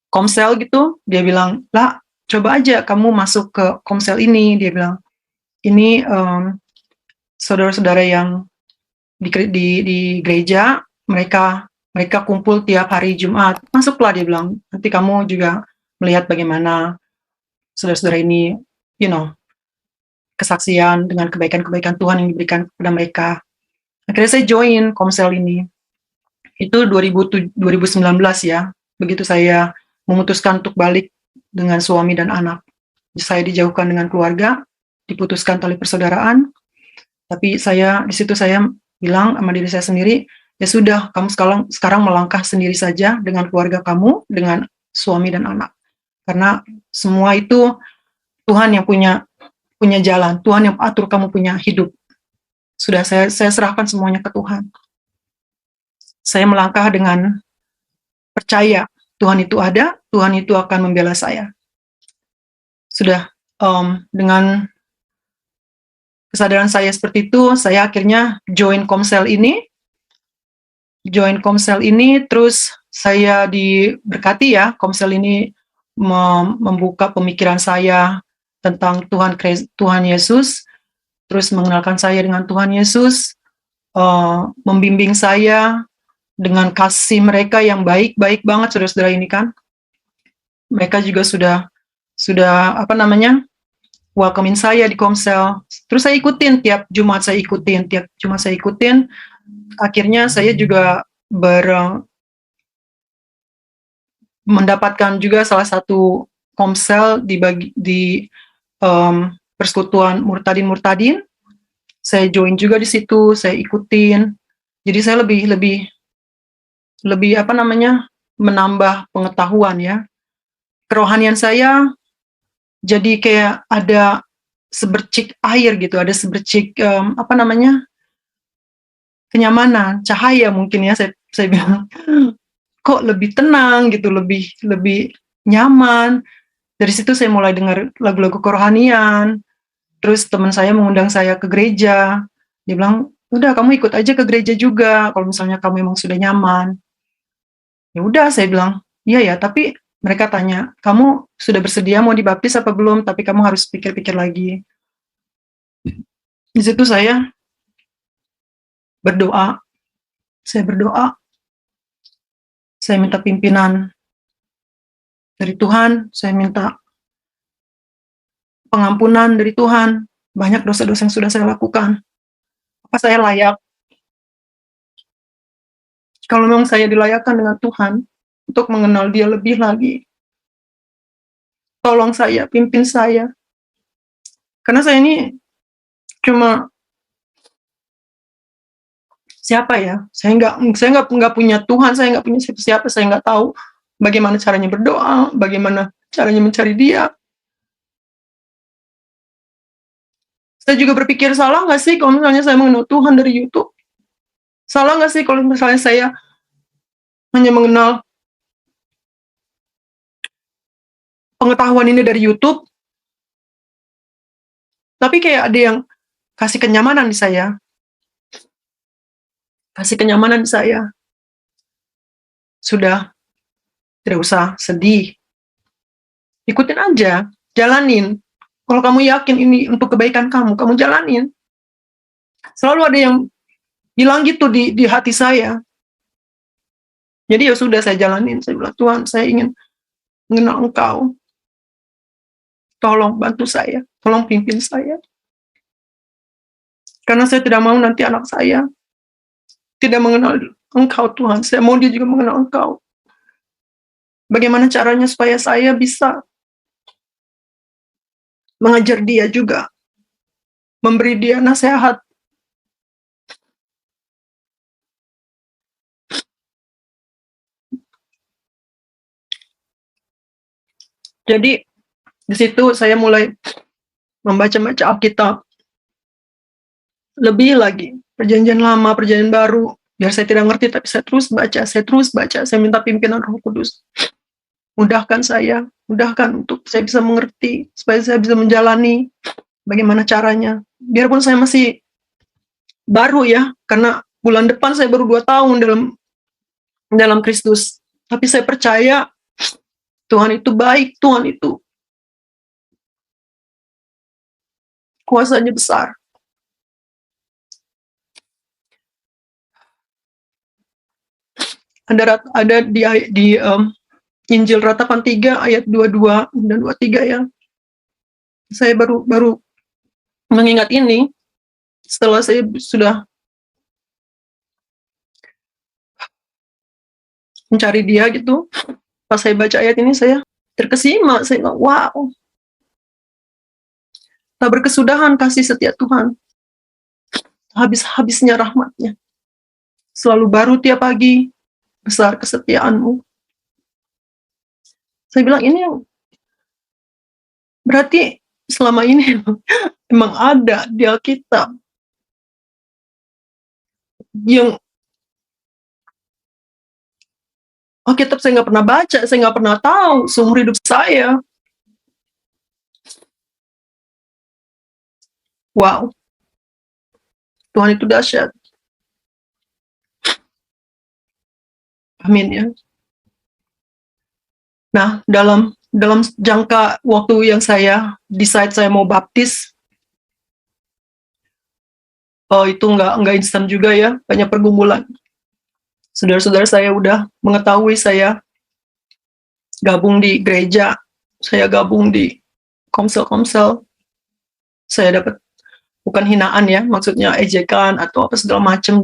Komsel gitu. Dia bilang, lah coba aja kamu masuk ke Komsel ini. Dia bilang, ini saudara-saudara yang di gereja, mereka kumpul tiap hari Jumat. Masuklah, dia bilang, nanti kamu juga melihat bagaimana saudara-saudara ini, kesaksian dengan kebaikan-kebaikan Tuhan yang diberikan kepada mereka. Akhirnya saya join Komsel ini. Itu 2019 ya. Begitu saya memutuskan untuk balik dengan suami dan anak. Saya dijauhkan dengan keluarga, diputuskan tali persaudaraan. Tapi di situ saya bilang sama diri saya sendiri, ya sudah, kamu sekarang melangkah sendiri saja dengan keluarga kamu, dengan suami dan anak. Karena semua itu Tuhan yang punya jalan, Tuhan yang atur kamu punya hidup. Sudah, saya serahkan semuanya ke Tuhan. Saya melangkah dengan percaya Tuhan itu ada, Tuhan itu akan membela saya. Sudah, dengan kesadaran saya seperti itu, saya akhirnya join Komsel ini, terus saya diberkati ya. Komsel ini membuka pemikiran saya tentang Tuhan Yesus, terus mengenalkan saya dengan Tuhan Yesus, membimbing saya dengan kasih mereka yang baik-baik banget, saudara-saudara ini kan. Mereka juga sudah welcome-in saya di Komsel. Terus saya ikutin tiap Jumat, akhirnya saya juga mendapatkan juga salah satu Komsel di persekutuan Murtadin. Saya join juga di situ, saya ikutin. Jadi saya lebih menambah pengetahuan ya. kerohanian saya jadi kayak ada sebercik air gitu, ada sebercik kenyamanan, cahaya mungkin ya, saya bilang kok lebih tenang gitu, lebih lebih nyaman. Dari situ saya mulai dengar lagu-lagu kerohanian. Terus teman saya mengundang saya ke gereja. Dia bilang, udah kamu ikut aja ke gereja juga kalau misalnya kamu memang sudah nyaman. Ya udah, saya bilang, iya ya, tapi mereka tanya, kamu sudah bersedia mau dibaptis apa belum? Tapi kamu harus pikir-pikir lagi. Di situ saya berdoa, saya minta pimpinan dari Tuhan, saya minta pengampunan dari Tuhan. Banyak dosa-dosa yang sudah saya lakukan. Apa saya layak? Kalau memang saya dilayakkan dengan Tuhan untuk mengenal Dia lebih lagi, tolong saya, pimpin saya. Karena saya ini cuma siapa ya? Saya nggak punya Tuhan, saya nggak punya siapa-siapa, saya nggak tahu bagaimana caranya berdoa, bagaimana caranya mencari Dia. Saya juga berpikir, salah nggak sih kalau misalnya saya mengenal Tuhan dari YouTube? Salah nggak sih kalau misalnya saya hanya mengenal pengetahuan ini dari YouTube, tapi kayak ada yang kasih kenyamanan di saya. Sudah, tidak usah sedih. Ikutin aja, jalanin. Kalau kamu yakin ini untuk kebaikan kamu, kamu jalanin. Selalu ada yang bilang gitu di hati saya. Jadi ya sudah, saya jalanin. Saya bilang, Tuhan, saya ingin mengenal Engkau. Tolong bantu saya, tolong pimpin saya. Karena saya tidak mau nanti anak saya tidak mengenal Engkau, Tuhan. Saya mau dia juga mengenal Engkau. Bagaimana caranya supaya saya bisa mengajar dia juga, memberi dia nasihat. Jadi di situ saya mulai membaca-baca Alkitab lebih lagi, perjanjian lama, perjanjian baru. Biar saya tidak ngerti, tapi saya terus baca, saya minta pimpinan Roh Kudus. Mudahkan saya, mudahkan untuk saya bisa mengerti, supaya saya bisa menjalani bagaimana caranya. Biarpun saya masih baru ya, karena bulan depan saya baru 2 tahun dalam Kristus. Tapi saya percaya Tuhan itu baik, Tuhan itu kuasanya besar. Ada di Injil Ratapan 3 ayat 22 dan 23 ya. Saya baru mengingat ini setelah saya sudah mencari Dia gitu. Pas saya baca ayat ini saya terkesima, saya bilang, wow. Tak berkesudahan kasih setia Tuhan. Habis-habisnya rahmat-Nya. Selalu baru tiap pagi, besar kesetiaan-Mu. Saya bilang, ini berarti selama ini memang ada di Alkitab yang Alkitab saya nggak pernah baca, saya nggak pernah tahu seumur hidup saya. Wow, Tuhan itu dahsyat. Amin ya. Nah, dalam jangka waktu yang saya decide saya mau baptis, itu nggak instan juga ya, banyak pergumulan. Saudara-saudara saya udah mengetahui saya gabung di gereja, saya gabung di komsel-komsel, saya dapat bukan hinaan ya, maksudnya ejekan atau apa segala macam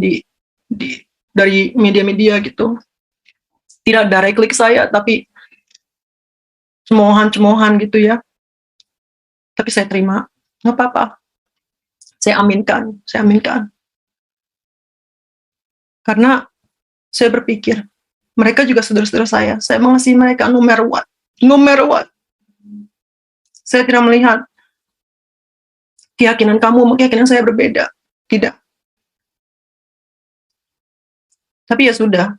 dari media-media gitu. Tidak directly ke saya, tapi cemoohan gitu ya. Tapi saya terima, nggak apa-apa. Saya aminkan. Karena saya berpikir, mereka juga saudara-saudara saya mengasihi mereka no matter what. No matter what. Saya tidak melihat keyakinan kamu sama keyakinan saya berbeda. Tidak. Tapi ya sudah.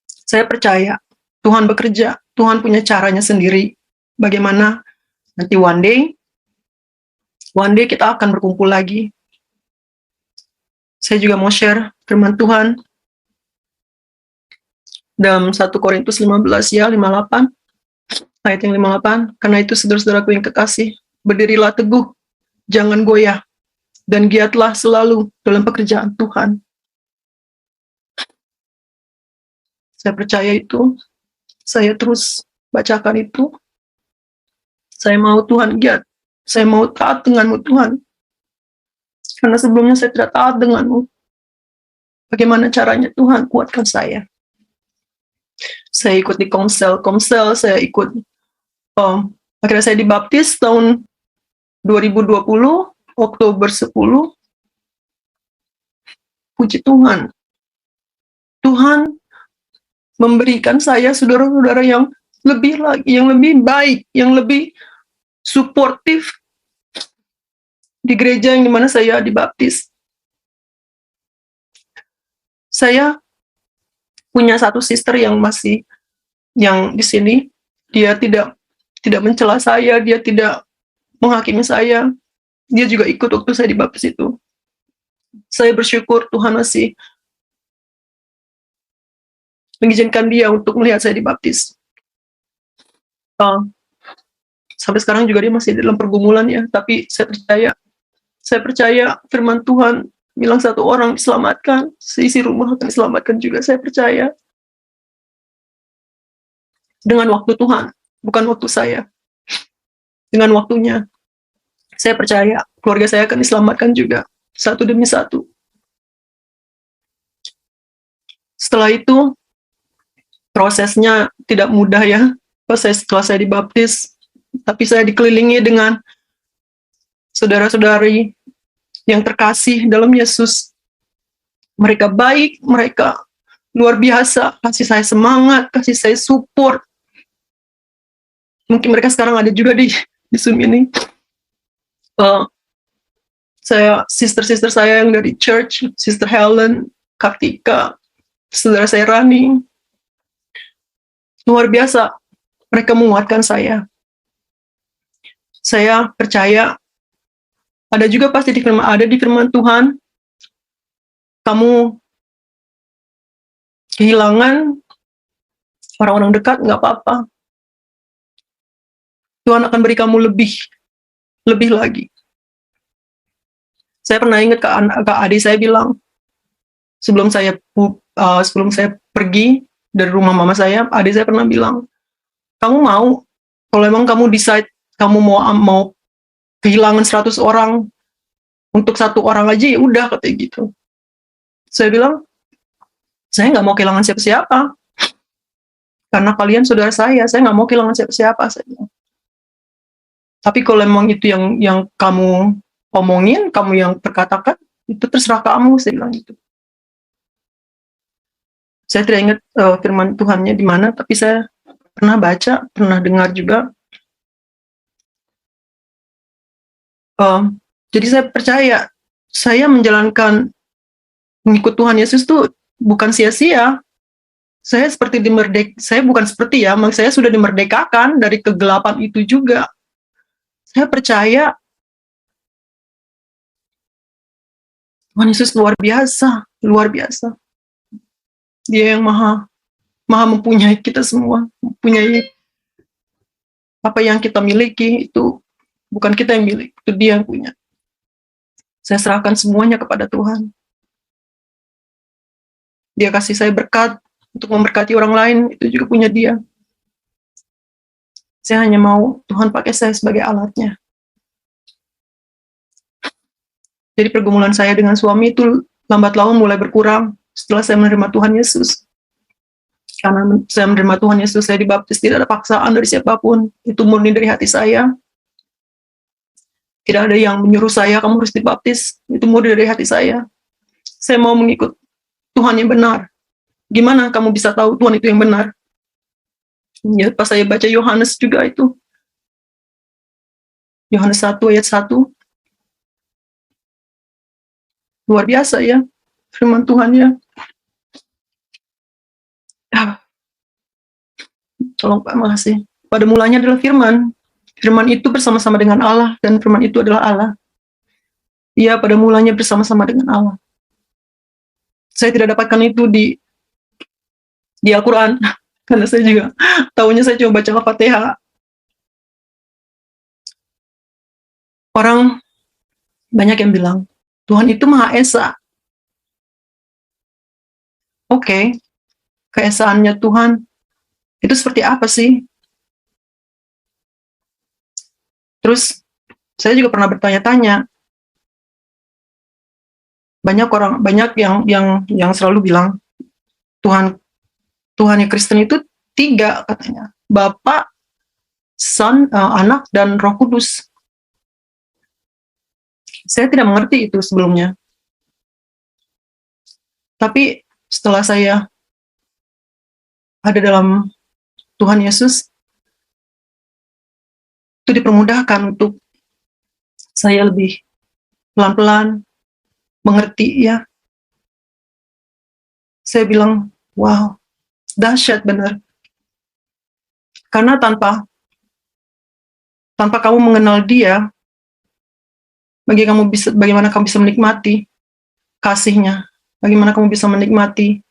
Saya percaya Tuhan bekerja. Tuhan punya caranya sendiri. Bagaimana nanti one day kita akan berkumpul lagi. Saya juga mau share firman Tuhan dalam 1 Korintus 15 ya, 58. Ayat yang 58. Karena itu saudara-saudaraku yang kekasih, berdirilah teguh, jangan goyah, dan giatlah selalu dalam pekerjaan Tuhan. Saya percaya itu. Saya terus bacakan itu. Saya mau Tuhan giat. Saya mau taat denganmu Tuhan. Karena sebelumnya saya tidak taat denganmu. Bagaimana caranya Tuhan kuatkan saya. Saya ikut di komsel, saya ikut. Akhirnya saya dibaptis tahun 2020, Oktober 10. Puji Tuhan. Tuhan memberikan saya saudara-saudara yang lebih lagi, yang lebih baik, yang lebih suportif di gereja yang dimana saya dibaptis. Saya punya satu sister yang di sini, dia tidak mencela saya, dia tidak menghakimi saya. Dia juga ikut waktu saya dibaptis itu. Saya bersyukur Tuhan masih mengizinkan dia untuk melihat saya dibaptis. Sampai sekarang juga dia masih dalam pergumulan ya, tapi saya percaya firman Tuhan bilang satu orang diselamatkan, seisi rumah akan diselamatkan juga. Saya percaya dengan waktu Tuhan, bukan waktu saya. Dengan waktunya, saya percaya keluarga saya akan diselamatkan juga, satu demi satu. Setelah itu, prosesnya tidak mudah ya, setelah saya dibaptis, tapi saya dikelilingi dengan saudara-saudari yang terkasih dalam Yesus. Mereka baik, mereka luar biasa, kasih saya semangat, kasih saya support. Mungkin mereka sekarang ada juga di Zoom ini. Sister-sister saya yang dari church, Sister Helen, Kartika, saudara saya Rani, luar biasa, mereka menguatkan saya. Saya percaya ada juga pasti di firman Tuhan, kamu kehilangan orang-orang dekat, nggak apa-apa. Tuhan akan beri kamu lebih lagi. Saya pernah ingat ke adik saya bilang, sebelum saya pergi dari rumah mama saya, adik saya pernah bilang, kamu mau, kalau emang kamu decide, kamu mau kehilangan 100 orang, untuk satu orang aja ya udah, katanya gitu. Saya bilang, saya nggak mau kehilangan siapa-siapa, karena kalian saudara saya nggak mau kehilangan siapa-siapa. Saya bilang. Tapi kalau emang itu yang kamu omongin, kamu yang perkatakan, itu terserah kamu, saya bilang gitu. Saya tidak ingat firman Tuhannya di mana, tapi saya pernah baca, pernah dengar juga. Jadi saya percaya, saya menjalankan mengikut Tuhan Yesus itu bukan sia-sia. Saya bukan seperti ya, saya sudah dimerdekakan dari kegelapan itu juga. Saya percaya Tuhan Yesus luar biasa. Dia yang maha mempunyai kita semua, mempunyai apa yang kita miliki, itu bukan kita yang milik, itu dia yang punya. Saya serahkan semuanya kepada Tuhan. Dia kasih saya berkat untuk memberkati orang lain, itu juga punya dia. Saya hanya mau Tuhan pakai saya sebagai alatnya. Jadi pergumulan saya dengan suami itu lambat laun mulai berkurang setelah saya menerima Tuhan Yesus. Karena saya menerima Tuhan Yesus, saya dibaptis, tidak ada paksaan dari siapapun. Itu murni dari hati saya. Tidak ada yang menyuruh saya, kamu harus dibaptis. Itu murni dari hati saya. Saya mau mengikut Tuhan yang benar. Gimana kamu bisa tahu Tuhan itu yang benar? Ya, pas saya baca Yohanes juga itu, Yohanes 1 ayat 1, luar biasa ya, firman Tuhan ya. Tolong Pak, makasih. Pada mulanya adalah firman. Firman itu bersama-sama dengan Allah, dan firman itu adalah Allah. Ia pada mulanya bersama-sama dengan Allah. Saya tidak dapatkan itu di Al-Quran, karena saya juga tahunya saya cuma baca Al-Fatihah. Orang banyak yang bilang, Tuhan itu Maha Esa. Oke, keesaannya Tuhan itu seperti apa sih? Terus saya juga pernah bertanya-tanya, banyak yang selalu bilang Tuhan yang Kristen itu 3 katanya, Bapa, Son, Anak, dan Roh Kudus. Saya tidak mengerti itu sebelumnya. Tapi setelah saya ada dalam Tuhan Yesus, itu dipermudahkan untuk saya lebih pelan-pelan mengerti ya. Saya bilang, wow, dahsyat benar. Karena tanpa kamu mengenal Dia, bagaimana kamu bisa menikmati kasih-Nya? Bagaimana kamu bisa menikmati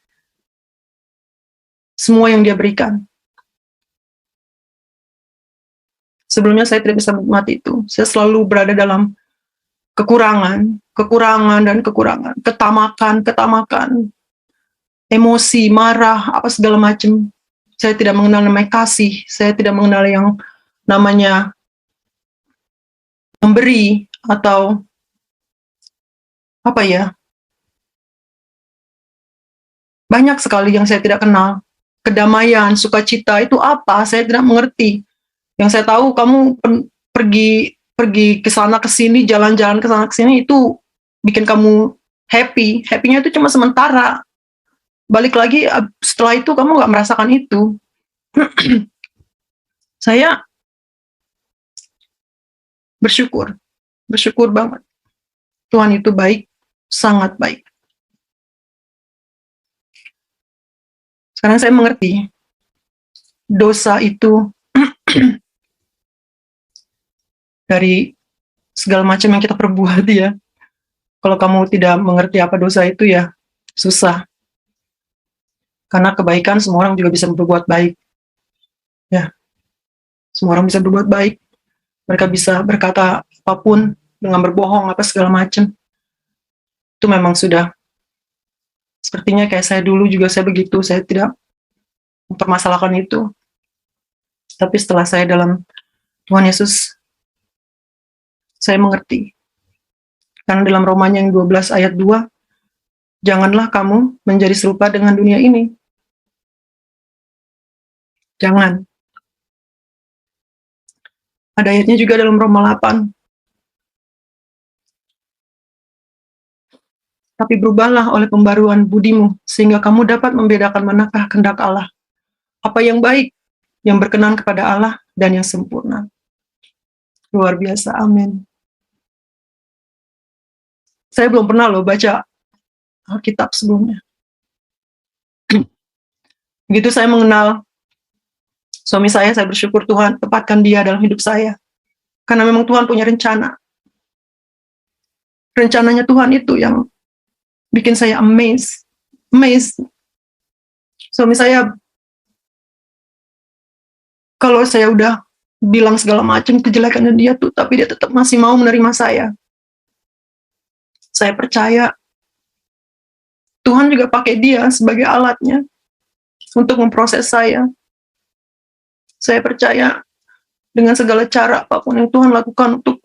semua yang Dia berikan? Sebelumnya saya tidak bisa menikmati itu. Saya selalu berada dalam kekurangan, ketamakan, emosi, marah, apa segala macam. Saya tidak mengenal namanya kasih, saya tidak mengenal yang namanya memberi, atau apa ya, banyak sekali yang saya tidak kenal. Kedamaian, sukacita itu apa? Saya tidak mengerti. Yang saya tahu kamu pergi ke sana ke sini, jalan-jalan ke sana ke sini, itu bikin kamu happy. Happy-nya itu cuma sementara. Balik lagi setelah itu kamu nggak merasakan itu. Saya bersyukur banget. Tuhan itu baik, sangat baik. Sekarang saya mengerti, dosa itu dari segala macam yang kita perbuat ya. Kalau kamu tidak mengerti apa dosa itu ya susah. Karena kebaikan semua orang juga bisa berbuat baik. Ya, semua orang bisa berbuat baik. Mereka bisa berkata apapun dengan berbohong apa segala macam. Itu memang sudah sepertinya kayak saya dulu juga saya begitu. Saya tidak mempermasalahkan itu. Tapi setelah saya dalam Tuhan Yesus, saya mengerti. Karena dalam Romanya yang 12 ayat 2, janganlah kamu menjadi serupa dengan dunia ini. Jangan. Ada ayatnya juga dalam Roma 8. Tapi berubahlah oleh pembaruan budimu, sehingga kamu dapat membedakan manakah kehendak Allah. Apa yang baik, yang berkenan kepada Allah, dan yang sempurna. Luar biasa, amin. Saya belum pernah loh baca Alkitab sebelumnya. Begitu saya mengenal suami saya bersyukur Tuhan tempatkan dia dalam hidup saya. Karena memang Tuhan punya rencana. Rencananya Tuhan itu yang bikin saya amazed. Suami saya, kalau saya udah bilang segala macam kejelekannya dia tuh, tapi dia tetap masih mau menerima saya. Saya percaya Tuhan juga pakai dia sebagai alatnya untuk memproses saya. Saya percaya dengan segala cara apapun yang Tuhan lakukan untuk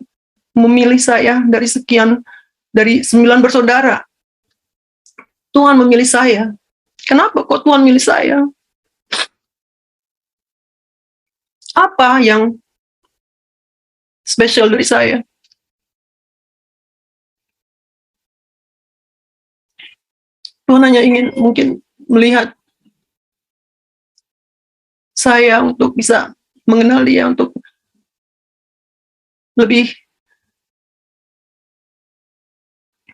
memilih saya dari 9 bersaudara. Tuhan memilih saya. Kenapa kok Tuhan milih saya? Apa yang spesial dari saya? Tuhan hanya ingin mungkin melihat saya untuk bisa mengenal dia, untuk lebih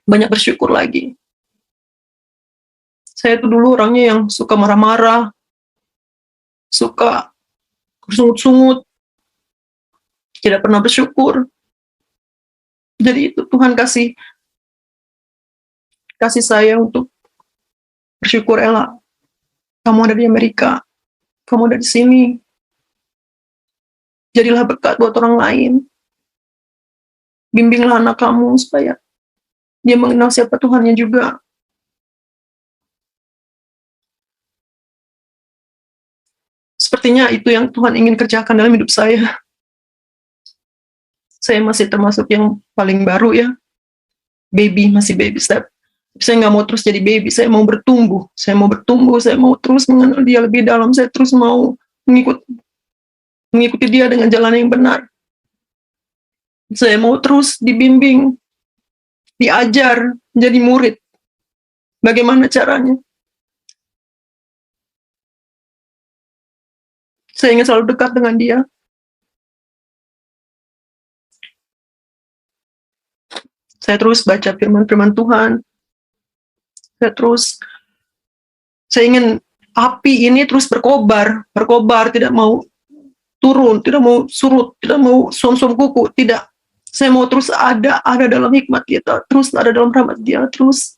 banyak bersyukur lagi. Saya tuh dulu orangnya yang suka marah-marah, suka bersungut-sungut, tidak pernah bersyukur. Jadi itu Tuhan kasih saya untuk bersyukur. Ella, kamu ada di Amerika, kamu ada di sini, jadilah berkat buat orang lain. Bimbinglah anak kamu supaya dia mengenal siapa Tuhannya juga. Sepertinya itu yang Tuhan ingin kerjakan dalam hidup saya. Saya masih termasuk yang paling baru ya, masih baby step. Saya nggak mau terus jadi baby, saya mau bertumbuh, saya mau terus mengenal dia lebih dalam, saya terus mau mengikuti dia dengan jalan yang benar. Saya mau terus dibimbing, diajar, jadi murid. Bagaimana caranya? Saya ingin selalu dekat dengan dia. Saya terus baca firman-firman Tuhan. Saya ingin api ini terus berkobar, tidak mau turun, tidak mau surut, tidak mau som-som kuku, tidak. Saya mau terus ada dalam hikmat kita, terus ada dalam rahmat dia, terus.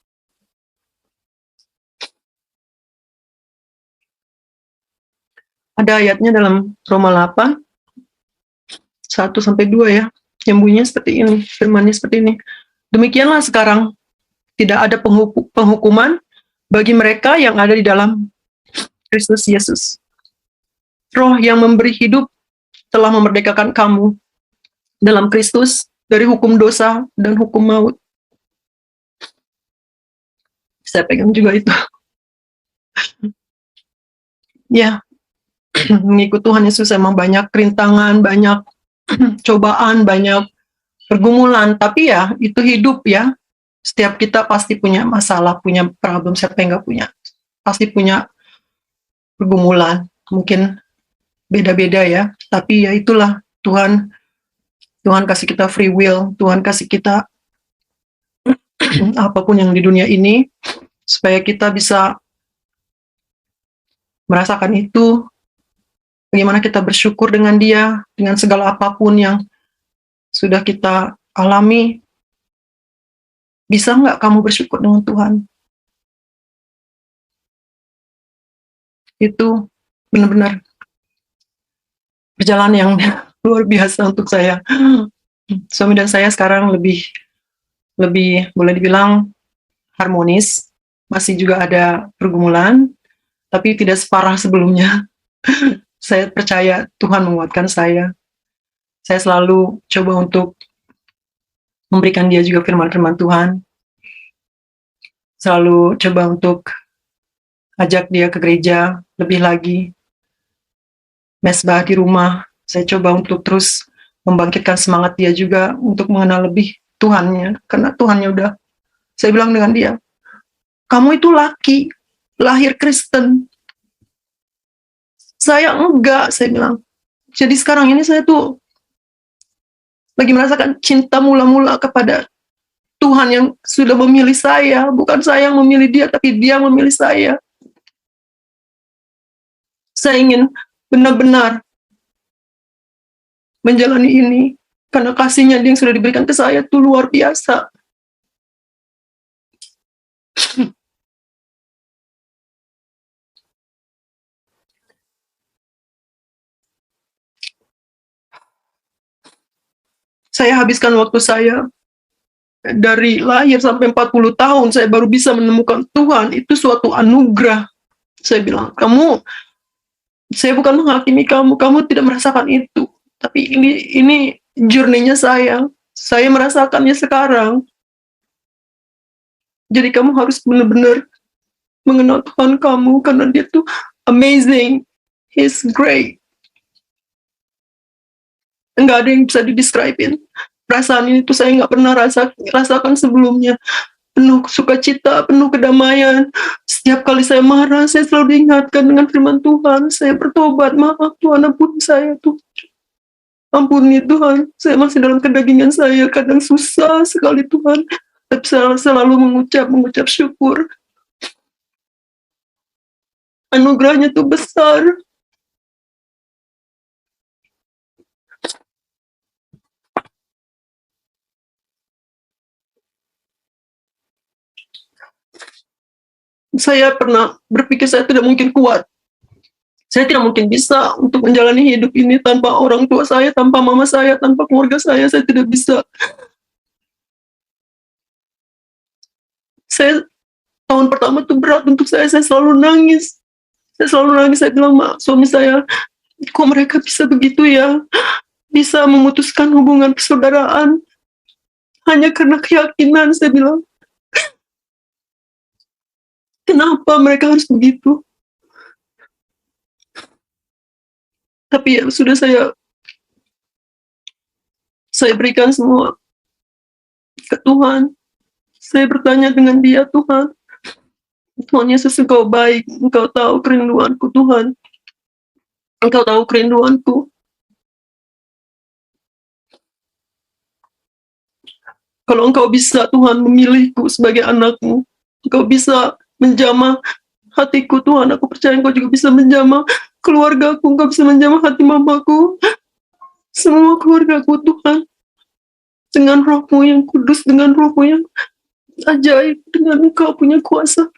Ada ayatnya dalam Roma 8, 1-2 ya, yang bunyinya seperti ini, firmannya seperti ini. Demikianlah sekarang, tidak ada penghukuman bagi mereka yang ada di dalam Kristus Yesus. Roh yang memberi hidup telah memerdekakan kamu dalam Kristus dari hukum dosa dan hukum maut. Saya pegang juga itu. Ya, mengikut Tuhan Yesus emang banyak rintangan, banyak cobaan, banyak pergumulan, tapi ya itu hidup ya. Setiap kita pasti punya masalah, punya problem, siapa yang nggak punya? Pasti punya pergumulan, mungkin beda-beda ya, tapi ya itulah Tuhan kasih kita free will, Tuhan kasih kita apapun yang di dunia ini, supaya kita bisa merasakan itu, bagaimana kita bersyukur dengan dia, dengan segala apapun yang sudah kita alami. Bisa nggak kamu bersyukur dengan Tuhan? Itu benar-benar perjalanan yang luar biasa untuk saya. Suami dan saya sekarang lebih boleh dibilang harmonis, masih juga ada pergumulan, tapi tidak separah sebelumnya. Saya percaya Tuhan menguatkan saya. Saya selalu coba untuk memberikan dia juga firman-firman Tuhan. Selalu coba untuk ajak dia ke gereja lebih lagi. Mesbah di rumah. Saya coba untuk terus membangkitkan semangat dia juga untuk mengenal lebih Tuhannya. Karena Tuhannya udah, saya bilang dengan dia, kamu itu laki, lahir Kristen. Saya enggak, saya bilang. Jadi sekarang ini saya tuh lagi merasakan cinta mula-mula kepada Tuhan yang sudah memilih saya. Bukan saya yang memilih dia, tapi dia memilih saya. Saya ingin benar-benar menjalani ini, karena kasihnya yang sudah diberikan ke saya itu luar biasa. Saya habiskan waktu saya dari lahir sampai 40 tahun, saya baru bisa menemukan Tuhan. Itu suatu anugerah. Saya bilang, saya bukan menghakimi kamu tidak merasakan itu. Tapi ini journey-nya saya merasakannya sekarang. Jadi kamu harus benar-benar mengenal Tuhan kamu, karena dia tuh amazing. He's great. Enggak ada yang bisa didescribe-in. Perasaan ini tuh saya nggak pernah rasakan sebelumnya. penuh sukacita, penuh kedamaian. Setiap kali saya marah, saya selalu diingatkan dengan firman Tuhan. Saya bertobat, maaf Tuhan, ampuni saya Tuhan. Ampuni Tuhan, saya masih dalam kedagingan saya, kadang susah sekali Tuhan. Tapi saya selalu mengucap syukur. Anugerahnya itu besar. Saya pernah berpikir saya tidak mungkin kuat. Saya tidak mungkin bisa untuk menjalani hidup ini tanpa orang tua saya, tanpa mama saya, tanpa keluarga saya tidak bisa. Tahun pertama itu berat untuk saya selalu nangis. Saya bilang, "Mak, suami saya, kok mereka bisa begitu ya? Bisa memutuskan hubungan persaudaraan hanya karena keyakinan," saya bilang. Kenapa mereka harus begitu? Tapi ya sudah, saya berikan semua ke Tuhan. Saya bertanya dengan Dia, "Tuhan, Tuhan Yesus, Engkau baik, Engkau tahu kerinduanku Tuhan. Engkau tahu kerinduanku. Kalau Engkau bisa Tuhan memilihku sebagai anak-Mu, Engkau bisa menjamah hatiku Tuhan. Aku percaya Engkau juga bisa menjamah keluargaku, Engkau bisa menjamah hati mamaku, semua keluargaku Tuhan. Dengan Roh-Mu yang kudus, dengan Roh-Mu yang ajaib, dengan Engkau punya kuasa.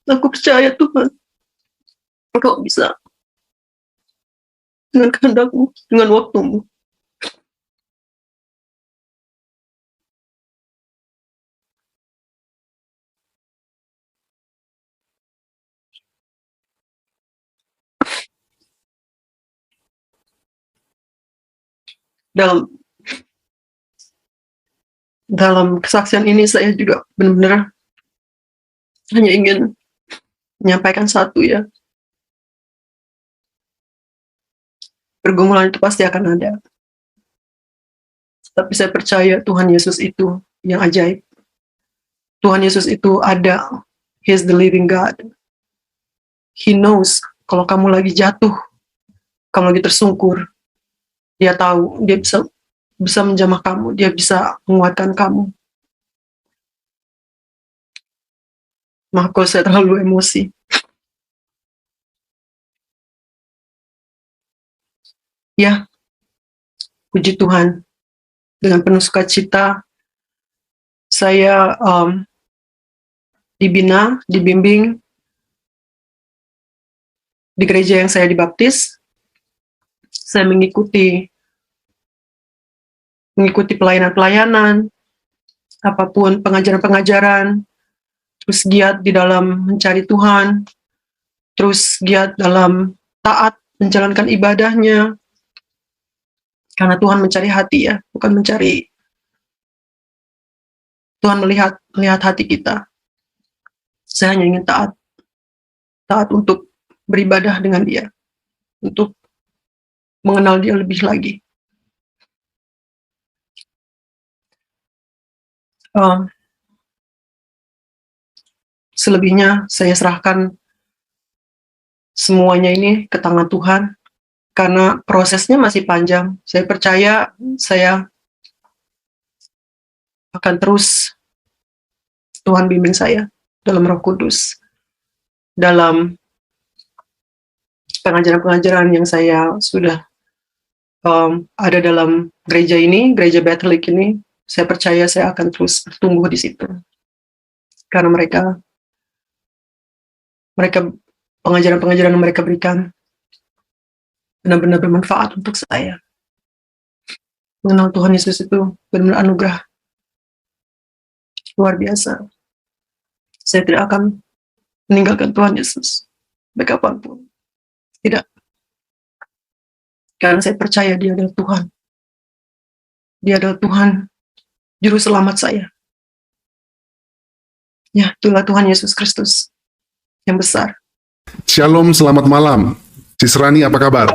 Aku percaya Tuhan, Engkau bisa. Dengan kehendak-Mu, dengan waktu-Mu." Dalam kesaksian ini saya juga benar-benar hanya ingin menyampaikan satu ya. Pergumulan itu pasti akan ada. Tapi saya percaya Tuhan Yesus itu yang ajaib. Tuhan Yesus itu ada. He is the living God. He knows kalau kamu lagi jatuh, kamu lagi tersungkur. Dia tahu, dia bisa menjamah kamu, dia bisa menguatkan kamu. Maaf kalau saya terlalu emosi. Ya, puji Tuhan, dengan penuh sukacita saya dibimbing di gereja yang saya dibaptis. Saya mengikuti pelayanan-pelayanan, apapun pengajaran-pengajaran, terus giat di dalam mencari Tuhan, terus giat dalam taat menjalankan ibadahnya, karena Tuhan mencari hati ya, bukan mencari. Tuhan melihat hati kita. Saya hanya ingin taat untuk beribadah dengan Dia, untuk mengenal Dia lebih lagi. Selebihnya saya serahkan semuanya ini ke tangan Tuhan, karena prosesnya masih panjang. Saya percaya saya akan terus Tuhan bimbing saya dalam Roh Kudus, dalam pengajaran-pengajaran yang saya sudah ada dalam gereja ini, gereja Bethlehem ini. Saya percaya saya akan terus bertumbuh di situ, karena mereka pengajaran-pengajaran yang mereka berikan benar-benar bermanfaat untuk saya. Mengenal Tuhan Yesus itu benar-benar anugerah luar biasa. Saya tidak akan meninggalkan Tuhan Yesus baik kapanpun. Tidak. Karena saya percaya Dia adalah Tuhan. Dia adalah Tuhan, Juru Selamat saya. Ya, itulah Tuhan Yesus Kristus yang besar. Shalom, selamat malam. Sis Rani, apa kabar?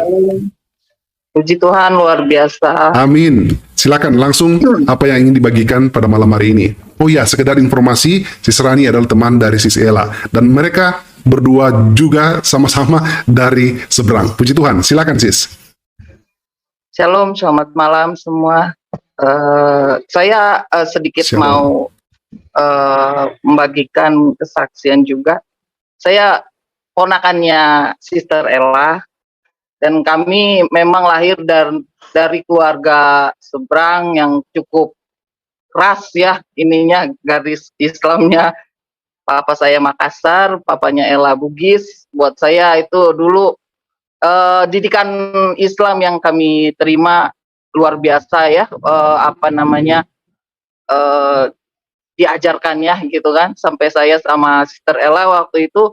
Puji Tuhan, luar biasa. Amin. Silakan langsung apa yang ingin dibagikan pada malam hari ini. Oh ya, sekedar informasi, Sis Rani adalah teman dari Sis Ella. Dan mereka berdua juga sama-sama dari seberang. Puji Tuhan, silakan Sis. Shalom, selamat malam semua. Saya sedikit Shalom. mau membagikan kesaksian juga. Saya ponakannya Sister Ella, dan kami memang lahir dari keluarga seberang yang cukup keras ya, ininya garis Islamnya. Papa saya Makassar, papanya Ella Bugis. Buat saya itu dulu didikan Islam yang kami terima luar biasa ya, diajarkannya gitu kan, sampai saya sama Sister Ella waktu itu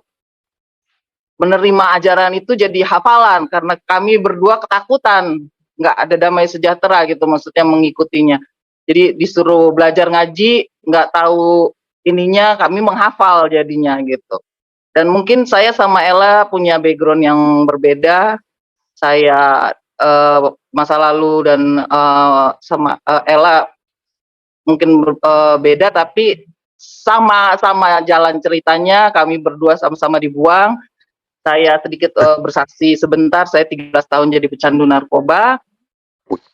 menerima ajaran itu jadi hafalan karena kami berdua ketakutan nggak ada damai sejahtera gitu, maksudnya mengikutinya. Jadi disuruh belajar ngaji, nggak tahu ininya, kami menghafal jadinya gitu. Dan mungkin saya sama Ella punya background yang berbeda. Saya masa lalu dan sama Ella mungkin beda, tapi sama jalan ceritanya. Kami berdua sama-sama dibuang. Saya sedikit bersaksi sebentar. Saya 13 tahun jadi pecandu narkoba.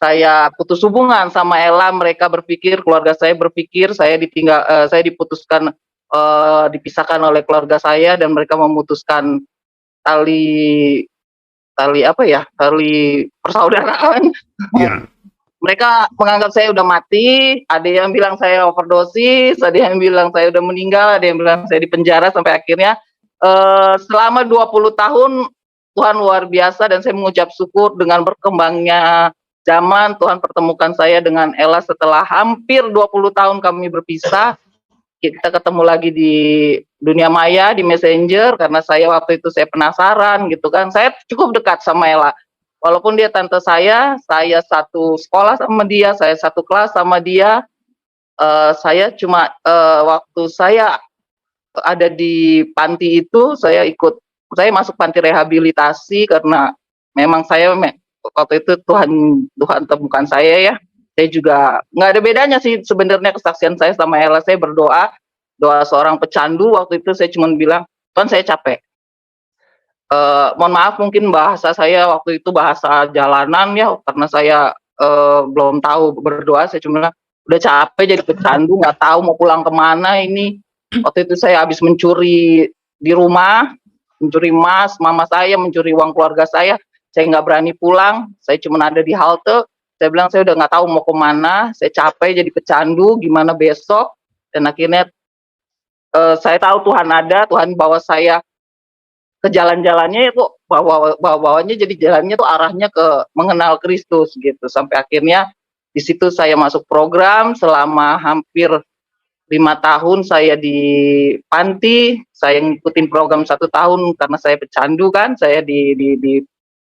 Saya putus hubungan sama Ella. Mereka berpikir, keluarga saya berpikir saya diputuskan, dipisahkan oleh keluarga saya, dan mereka memutuskan tali persaudaraan. Ya, Mereka menganggap saya udah mati, ada yang bilang saya overdosis, ada yang bilang saya udah meninggal, ada yang bilang saya di penjara, sampai akhirnya selama 20 tahun Tuhan luar biasa, dan saya mengucap syukur dengan berkembangnya zaman. Tuhan pertemukan saya dengan Ella setelah hampir 20 tahun kami berpisah. Kita ketemu lagi di dunia maya, di Messenger, karena saya waktu itu saya penasaran gitu kan. Saya cukup dekat sama Ella. Walaupun dia tante saya satu sekolah sama dia, saya satu kelas sama dia. Saya cuma waktu saya ada di panti itu, saya masuk panti rehabilitasi karena memang saya waktu itu Tuhan temukan saya ya. Saya juga nggak ada bedanya sih sebenarnya kesaksian saya sama Ella. Saya doa seorang pecandu. Waktu itu saya cuma bilang, Tuhan saya capek. Mohon maaf mungkin bahasa saya waktu itu bahasa jalanan ya, karena saya belum tahu berdoa. Saya cuma bilang, udah capek jadi pecandu, nggak tahu mau pulang kemana ini. Waktu itu saya habis mencuri di rumah, mencuri emas, mama saya mencuri uang keluarga saya nggak berani pulang, saya cuma ada di halte. Saya bilang saya udah nggak tahu mau kemana, saya capek jadi pecandu, gimana besok. Dan akhirnya saya tahu Tuhan ada, Tuhan bawa saya ke jalan-jalannya itu, bawanya jadi jalannya tuh arahnya ke mengenal Kristus gitu. Sampai akhirnya di situ saya masuk program selama hampir 5 tahun saya di panti. Saya ngikutin program 1 tahun karena saya pecandu kan, saya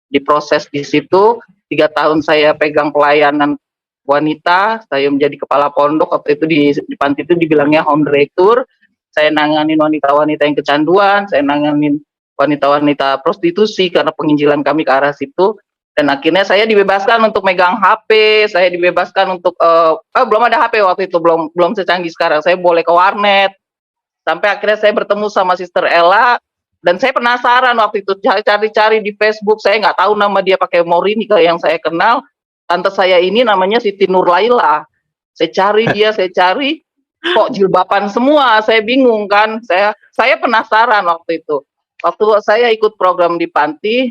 diproses di situ. 3 tahun saya pegang pelayanan wanita, saya menjadi kepala pondok. Waktu itu di panti itu dibilangnya home director. Saya nanganin wanita-wanita yang kecanduan, saya nanganin wanita-wanita prostitusi karena penginjilan kami ke arah situ. Dan akhirnya saya dibebaskan untuk megang HP, saya dibebaskan untuk belum ada HP waktu itu, belum secanggih sekarang. Saya boleh ke warnet. Sampai akhirnya saya bertemu sama Sister Ella, dan saya penasaran waktu itu, cari-cari di Facebook. Saya nggak tahu nama dia pakai Morini kayak yang saya kenal. Tante saya ini namanya Siti Nurlaila. Saya cari dia, kok jilbaban semua. Saya bingung kan. Saya penasaran waktu itu. Waktu saya ikut program di panti,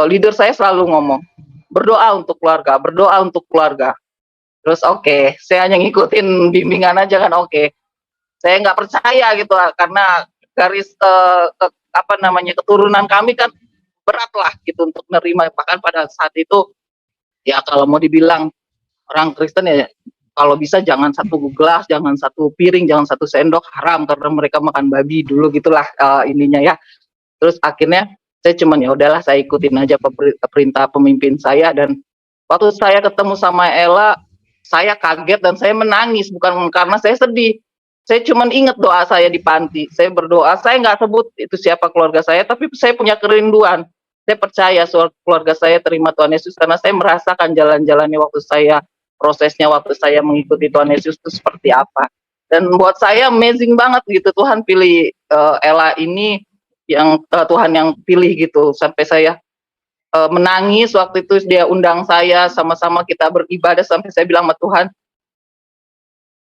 leader saya selalu ngomong, berdoa untuk keluarga, berdoa untuk keluarga. Terus oke, saya hanya ngikutin bimbingan aja kan, oke. Saya nggak percaya gitu, karena garis keturunan kami kan berat lah gitu untuk menerima. Bahkan pada saat itu ya kalau mau dibilang orang Kristen ya, kalau bisa jangan satu gelas, jangan satu piring, jangan satu sendok, haram karena mereka makan babi dulu gitulah ininya ya. Terus akhirnya saya cuman ya udahlah, saya ikutin aja perintah pemimpin saya. Dan waktu saya ketemu sama Ella, saya kaget dan saya menangis, bukan karena saya sedih. Saya cuman ingat doa saya di panti. Saya berdoa, saya nggak sebut itu siapa keluarga saya, tapi saya punya kerinduan. Saya percaya keluarga saya terima Tuhan Yesus karena saya merasakan jalan-jalannya waktu saya prosesnya, waktu saya mengikuti Tuhan Yesus itu seperti apa. Dan buat saya amazing banget gitu, Tuhan pilih Ella ini, yang Tuhan yang pilih gitu, sampai saya menangis waktu itu dia undang saya, sama-sama kita beribadah, sampai saya bilang sama Tuhan,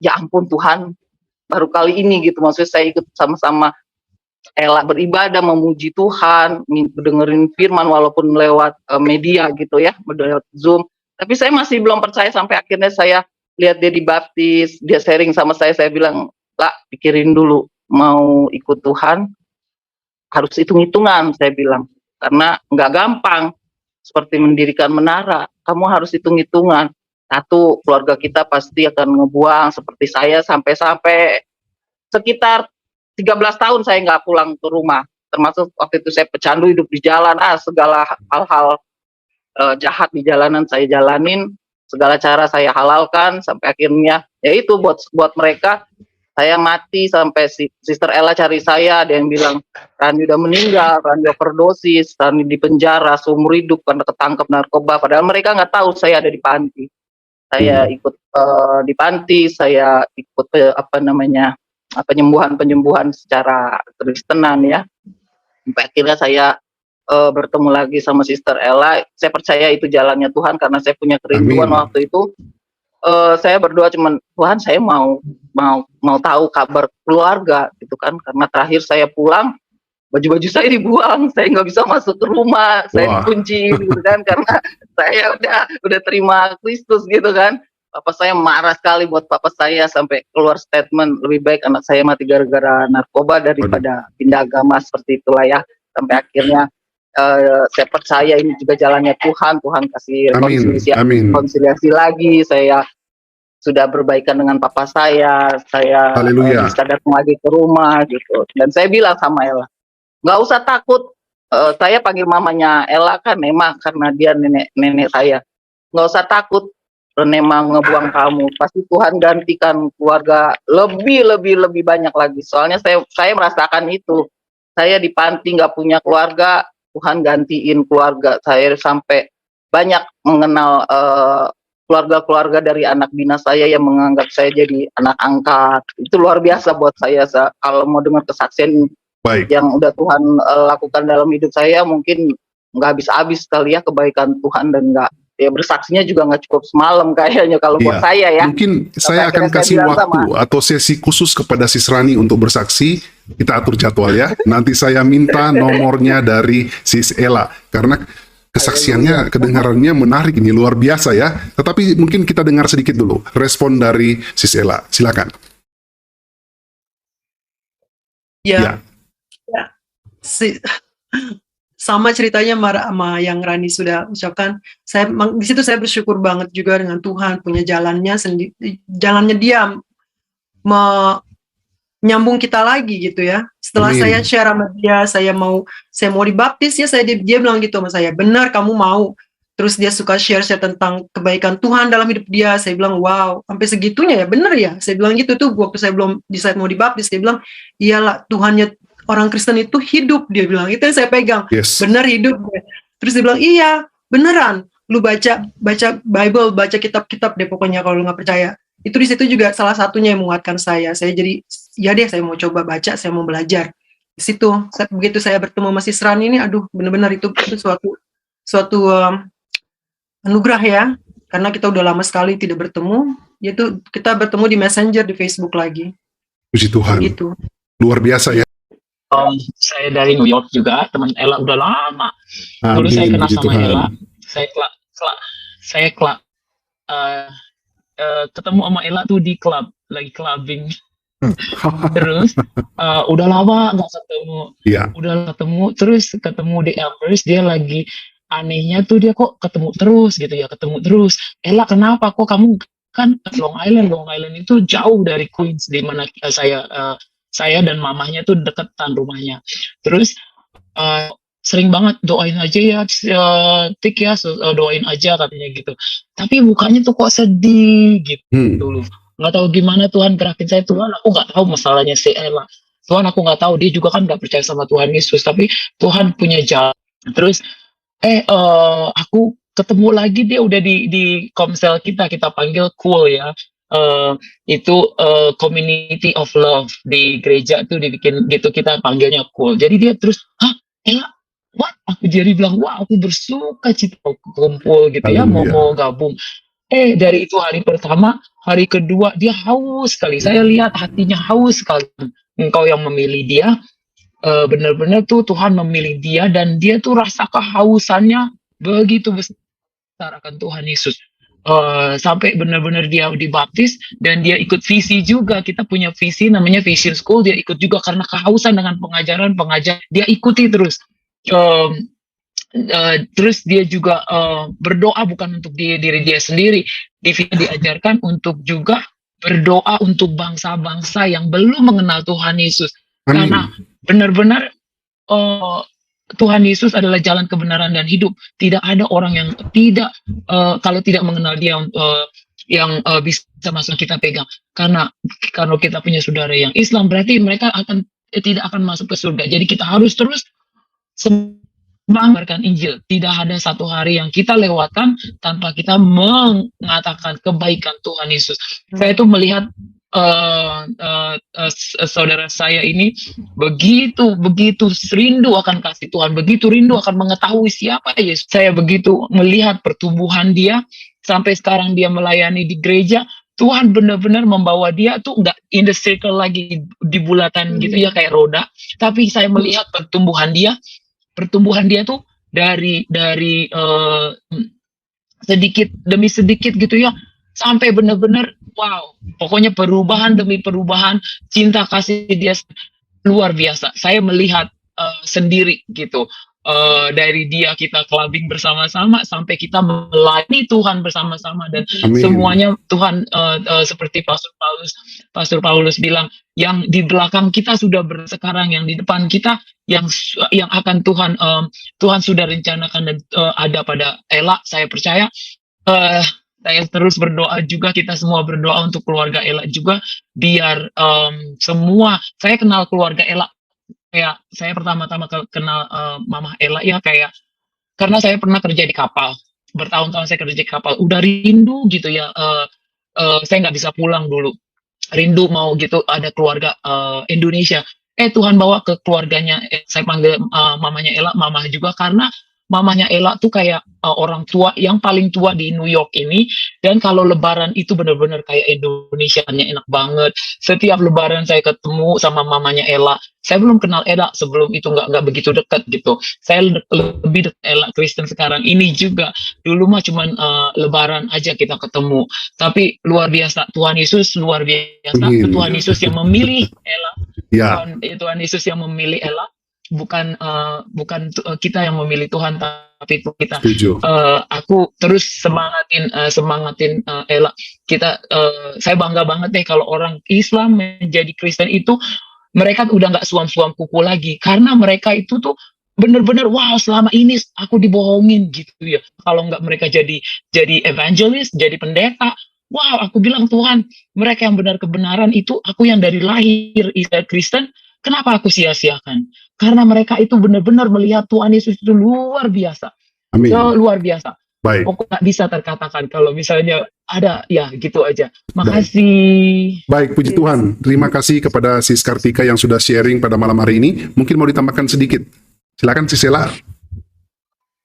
ya ampun Tuhan, baru kali ini gitu, maksudnya saya ikut sama-sama Ella beribadah, memuji Tuhan, dengerin firman walaupun lewat media gitu ya, lewat Zoom. Tapi saya masih belum percaya sampai akhirnya saya lihat dia dibaptis, dia sharing sama saya bilang, "Lah, pikirin dulu, mau ikut Tuhan harus hitung-hitungan," saya bilang. Karena nggak gampang, seperti mendirikan menara, kamu harus hitung-hitungan. Satu, keluarga kita pasti akan ngebuang, seperti saya sampai sekitar 13 tahun saya nggak pulang ke rumah. Termasuk waktu itu saya pecandu, hidup di jalan, segala hal-hal jahat di jalanan saya jalanin, segala cara saya halalkan, sampai akhirnya ya itu buat mereka saya mati. Sampai Sister Ella cari saya, ada yang bilang Rani udah meninggal, Rani overdosis, Rani di penjara seumur hidup karena ketangkep narkoba, padahal mereka nggak tahu saya ada di panti. Saya ikut di panti, saya ikut penyembuhan secara kristenan ya. Sampai akhirnya saya bertemu lagi sama Sister Ella. Saya percaya itu jalannya Tuhan, karena saya punya kerinduan waktu itu. Saya berdoa cuman, Tuhan saya mau tahu kabar keluarga gitu kan, karena terakhir saya pulang baju-baju saya dibuang, saya nggak bisa masuk ke rumah, saya dikunci gitu kan, karena saya udah terima Kristus gitu kan. Papa saya marah sekali buat papa saya, sampai keluar statement, lebih baik anak saya mati gara-gara narkoba daripada pindah agama, seperti itulah ya. Sampai akhirnya saya percaya ini juga jalannya Tuhan kasih rekonsiliasi lagi. Saya sudah berbaikan dengan papa saya bisa datang lagi ke rumah gitu. Dan saya bilang sama Ella, nggak usah takut, saya panggil mamanya Ella kan Nema, karena dia nenek saya. Nggak usah takut, Nema ngebuang kamu, pasti Tuhan gantikan keluarga lebih banyak lagi. Soalnya saya merasakan itu, saya di panti nggak punya keluarga, Tuhan gantiin keluarga saya, sampai banyak mengenal keluarga-keluarga dari anak dinas saya yang menganggap saya jadi anak angkat. Itu luar biasa buat saya. Kalau mau dengar kesaksian yang udah Tuhan lakukan dalam hidup saya, mungkin nggak habis-habis kali ya kebaikan Tuhan, dan nggak ya bersaksinya juga nggak cukup semalam kayaknya kalau buat saya ya. Mungkin saya akan kasih waktu atau sesi khusus kepada Sis Rani untuk bersaksi. Kita atur jadwal ya. Nanti saya minta nomornya dari Sis Ella, karena kesaksiannya, kedengarannya menarik, ini luar biasa ya. Tetapi mungkin kita dengar sedikit dulu respon dari Sis Ella. Silakan. Ya. Sama ceritanya sama yang Rani sudah ucapkan. Di situ saya bersyukur banget juga dengan Tuhan punya jalannya sendiri, jalannya Dia menyambung kita lagi gitu ya. Setelah saya share sama dia, saya mau dibaptis ya, dia bilang gitu sama saya, benar kamu mau. Terus dia suka share tentang kebaikan Tuhan dalam hidup dia. Saya bilang wow, sampai segitunya ya, benar ya. Saya bilang gitu tuh waktu saya belum decide mau dibaptis. Dia bilang iyalah, Tuhannya orang Kristen itu hidup, dia bilang. Itu yang saya pegang. Benar hidup. Terus dia bilang iya beneran, lu baca Bible, baca kitab-kitab deh pokoknya kalau lu nggak percaya. Itu di situ juga salah satunya yang menguatkan saya jadi ya deh, saya mau coba baca, saya mau belajar. Di situ begitu saya bertemu sama Sis Rani ini, aduh benar-benar itu suatu anugerah ya, karena kita udah lama sekali tidak bertemu, yaitu kita bertemu di Messenger, di Facebook lagi. Puji Tuhan. Gitu. Luar biasa ya. Saya dari New York juga, teman Ella udah lama. Dulu saya kenal sama Ella, saya ketemu sama Ella tuh di klub, lagi clubbing. Terus udah lama nggak ketemu, udah ketemu, terus ketemu di Elmhurst, dia lagi anehnya tuh dia kok ketemu terus gitu ya, ketemu terus. Ella kenapa kok kamu kan Long Island itu jauh dari Queens, di mana saya dan mamahnya tuh deketan rumahnya. Terus sering banget doain aja ya, Tik ya, doain aja katanya gitu. Tapi mukanya tuh kok sedih gitu dulu. Nggak tahu gimana Tuhan gerakin saya. Tuhan, aku nggak tahu masalahnya si Ella. Tuhan, aku nggak tahu, dia juga kan nggak percaya sama Tuhan Yesus. Tapi Tuhan punya jalan. Terus aku ketemu lagi, dia udah di komsel kita panggil Cool ya. itu community of love di gereja tuh dibikin gitu, kita panggilnya cool. Jadi dia terus, hah, Ella, what? Aku jadi bilang, wah, aku bersuka cita kumpul gitu ya, mau gabung. Dari itu hari pertama, hari kedua dia haus sekali. Saya lihat hatinya haus sekali. Engkau yang memilih dia, benar-benar tuh Tuhan memilih dia, dan dia tuh rasa kehausannya begitu besar akan Tuhan Yesus. Sampai benar-benar dia dibaptis dan dia ikut visi juga. Kita punya visi namanya Vision School, dia ikut juga karena kehausan dengan pengajaran dia ikuti terus. Terus dia juga berdoa bukan untuk diri dia sendiri. Dia diajarkan untuk juga berdoa untuk bangsa-bangsa yang belum mengenal Tuhan Yesus. Karena benar-benar Tuhan Yesus adalah jalan kebenaran dan hidup. Tidak ada orang yang tidak kalau tidak mengenal Dia yang bisa masuk kita pegang. Karena kalau kita punya saudara yang Islam, berarti mereka tidak akan masuk ke surga. Jadi kita harus terus mengabarkan Injil. Tidak ada satu hari yang kita lewatkan tanpa kita mengatakan kebaikan Tuhan Yesus. Saya itu melihat saudara saya ini begitu rindu akan kasih Tuhan, begitu rindu akan mengetahui siapa Yesus. Saya begitu melihat pertumbuhan dia sampai sekarang dia melayani di gereja. Tuhan benar-benar membawa dia tuh nggak in the circle lagi di bulatan gitu ya kayak roda, tapi saya melihat pertumbuhan dia tuh dari sedikit demi sedikit gitu ya, sampai benar-benar wow, pokoknya perubahan demi perubahan, cinta kasih dia luar biasa. Saya melihat sendiri gitu, dari dia kita clubbing bersama-sama sampai kita melayani Tuhan bersama-sama, dan semuanya Tuhan seperti Pastor Paulus bilang, yang di belakang kita sudah sekarang, yang di depan kita yang akan Tuhan sudah rencanakan dan ada pada Ella. Saya percaya. Saya terus berdoa juga, kita semua berdoa untuk keluarga Ella juga, biar semua, saya kenal keluarga Ella, kayak saya pertama-tama kenal Mama Ella ya kayak, karena saya pernah kerja di kapal, bertahun-tahun saya kerja di kapal, udah rindu gitu ya, saya nggak bisa pulang dulu, rindu mau gitu ada keluarga Indonesia. Tuhan bawa ke keluarganya, saya panggil mamanya Ella mama juga, karena mamanya Ella tuh kayak orang tua yang paling tua di New York ini, dan kalau lebaran itu benar-benar kayak Indonesianya enak banget. Setiap lebaran saya ketemu sama mamanya Ella. Saya belum kenal Ella sebelum itu, nggak begitu dekat gitu. Saya lebih dekat Ella Kristen sekarang ini juga. Dulu mah cuman lebaran aja kita ketemu. Tapi luar biasa, Tuhan Yesus luar biasa. Tuhan Yesus yang memilih Ella. Tuhan Yesus yang memilih Ella. Bukan kita yang memilih Tuhan, tapi itu kita. Aku terus semangatin Ella. Saya bangga banget deh kalau orang Islam menjadi Kristen itu, mereka udah nggak suam-suam kuku lagi, karena mereka itu tuh bener-bener wow, selama ini aku dibohongin gitu ya. Kalau nggak mereka jadi evangelis, jadi pendeta, wow, aku bilang Tuhan, mereka yang benar kebenaran itu, aku yang dari lahir Kristen, kenapa aku sia-siakan? Karena mereka itu benar-benar melihat Tuhan Yesus itu luar biasa. Amin. Luar biasa. Baik. Pokoknya nggak bisa terkatakan kalau misalnya ada, ya gitu aja. Makasih. Baik, puji Tuhan. Terima kasih kepada Sis Kartika yang sudah sharing pada malam hari ini. Mungkin mau ditambahkan sedikit. Silakan Sis Ella.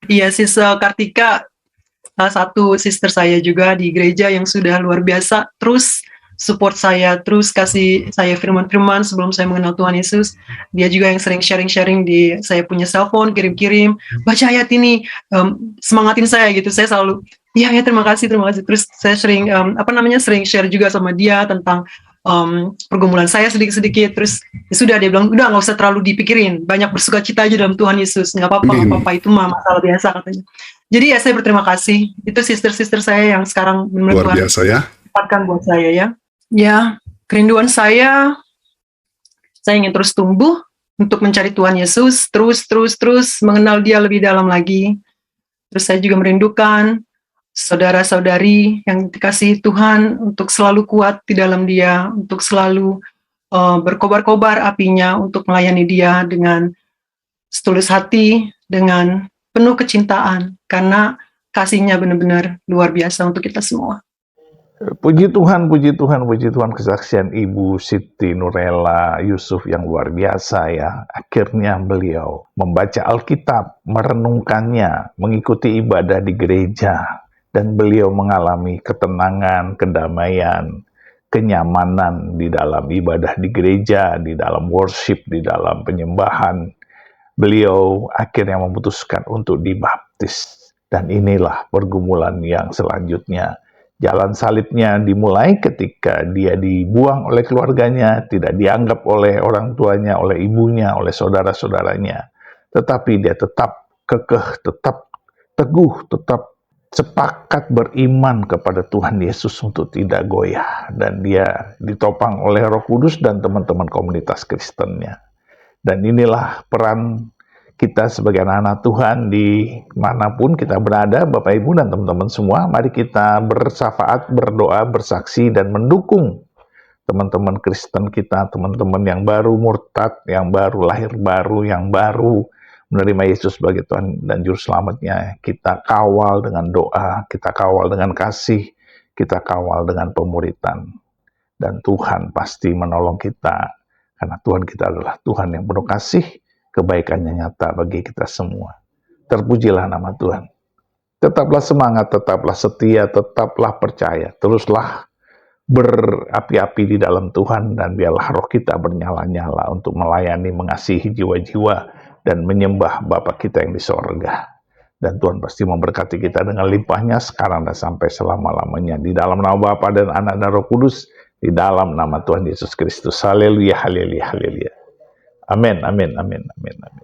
Iya, Sis Kartika, salah satu sister saya juga di gereja yang sudah luar biasa. Terus support saya, terus kasih saya firman-firman sebelum saya mengenal Tuhan Yesus. Dia juga yang sering sharing-sharing di saya punya cellphone, kirim-kirim, baca ayat ini, semangatin saya gitu. Saya selalu, ya terima kasih. Terus saya sering sering share juga sama dia tentang pergumulan saya sedikit-sedikit. Terus ya sudah, dia bilang, udah nggak usah terlalu dipikirin, banyak bersuka cita aja dalam Tuhan Yesus, nggak apa-apa, itu mah masalah biasa katanya. Jadi ya saya berterima kasih. Itu sister-sister saya yang sekarang menurut luar biasa ya. Tempatkan buat saya ya. Ya, kerinduan saya ingin terus tumbuh untuk mencari Tuhan Yesus, terus mengenal Dia lebih dalam lagi. Terus saya juga merindukan saudara-saudari yang dikasihi Tuhan untuk selalu kuat di dalam Dia, untuk selalu berkobar-kobar apinya untuk melayani Dia dengan setulus hati, dengan penuh kecintaan, karena kasih-Nya benar-benar luar biasa untuk kita semua. Puji Tuhan, puji Tuhan, puji Tuhan, kesaksian Ibu Siti Nurela Yusuf yang luar biasa ya. Akhirnya beliau membaca Alkitab, merenungkannya, mengikuti ibadah di gereja, dan beliau mengalami ketenangan, kedamaian, kenyamanan di dalam ibadah di gereja, di dalam worship, di dalam penyembahan. Beliau akhirnya memutuskan untuk dibaptis. Dan inilah pergumulan yang selanjutnya. Jalan salibnya dimulai ketika dia dibuang oleh keluarganya, tidak dianggap oleh orang tuanya, oleh ibunya, oleh saudara-saudaranya. Tetapi dia tetap kekeh, tetap teguh, tetap sepakat beriman kepada Tuhan Yesus untuk tidak goyah. Dan dia ditopang oleh Roh Kudus dan teman-teman komunitas Kristennya. Dan inilah peran kita sebagai anak-anak Tuhan di manapun kita berada, Bapak Ibu dan teman-teman semua, mari kita bersyafaat, berdoa, bersaksi, dan mendukung teman-teman Kristen kita, teman-teman yang baru murtad, yang baru lahir baru, yang baru menerima Yesus sebagai Tuhan dan Juru Selamatnya. Kita kawal dengan doa, kita kawal dengan kasih, kita kawal dengan pemuritan. Dan Tuhan pasti menolong kita, karena Tuhan kita adalah Tuhan yang penuh kasih, kebaikannya nyata bagi kita semua. Terpujilah nama Tuhan. Tetaplah semangat, tetaplah setia, tetaplah percaya. Teruslah berapi-api di dalam Tuhan, dan biarlah roh kita bernyala-nyala untuk melayani, mengasihi jiwa-jiwa, dan menyembah Bapa kita yang di sorga. Dan Tuhan pasti memberkati kita dengan limpahnya sekarang dan sampai selama-lamanya. Di dalam nama Bapa dan Anak dan Roh Kudus, di dalam nama Tuhan Yesus Kristus. Haleluya, haleluya, haleluya. Amin, amin, amin, amin, amin.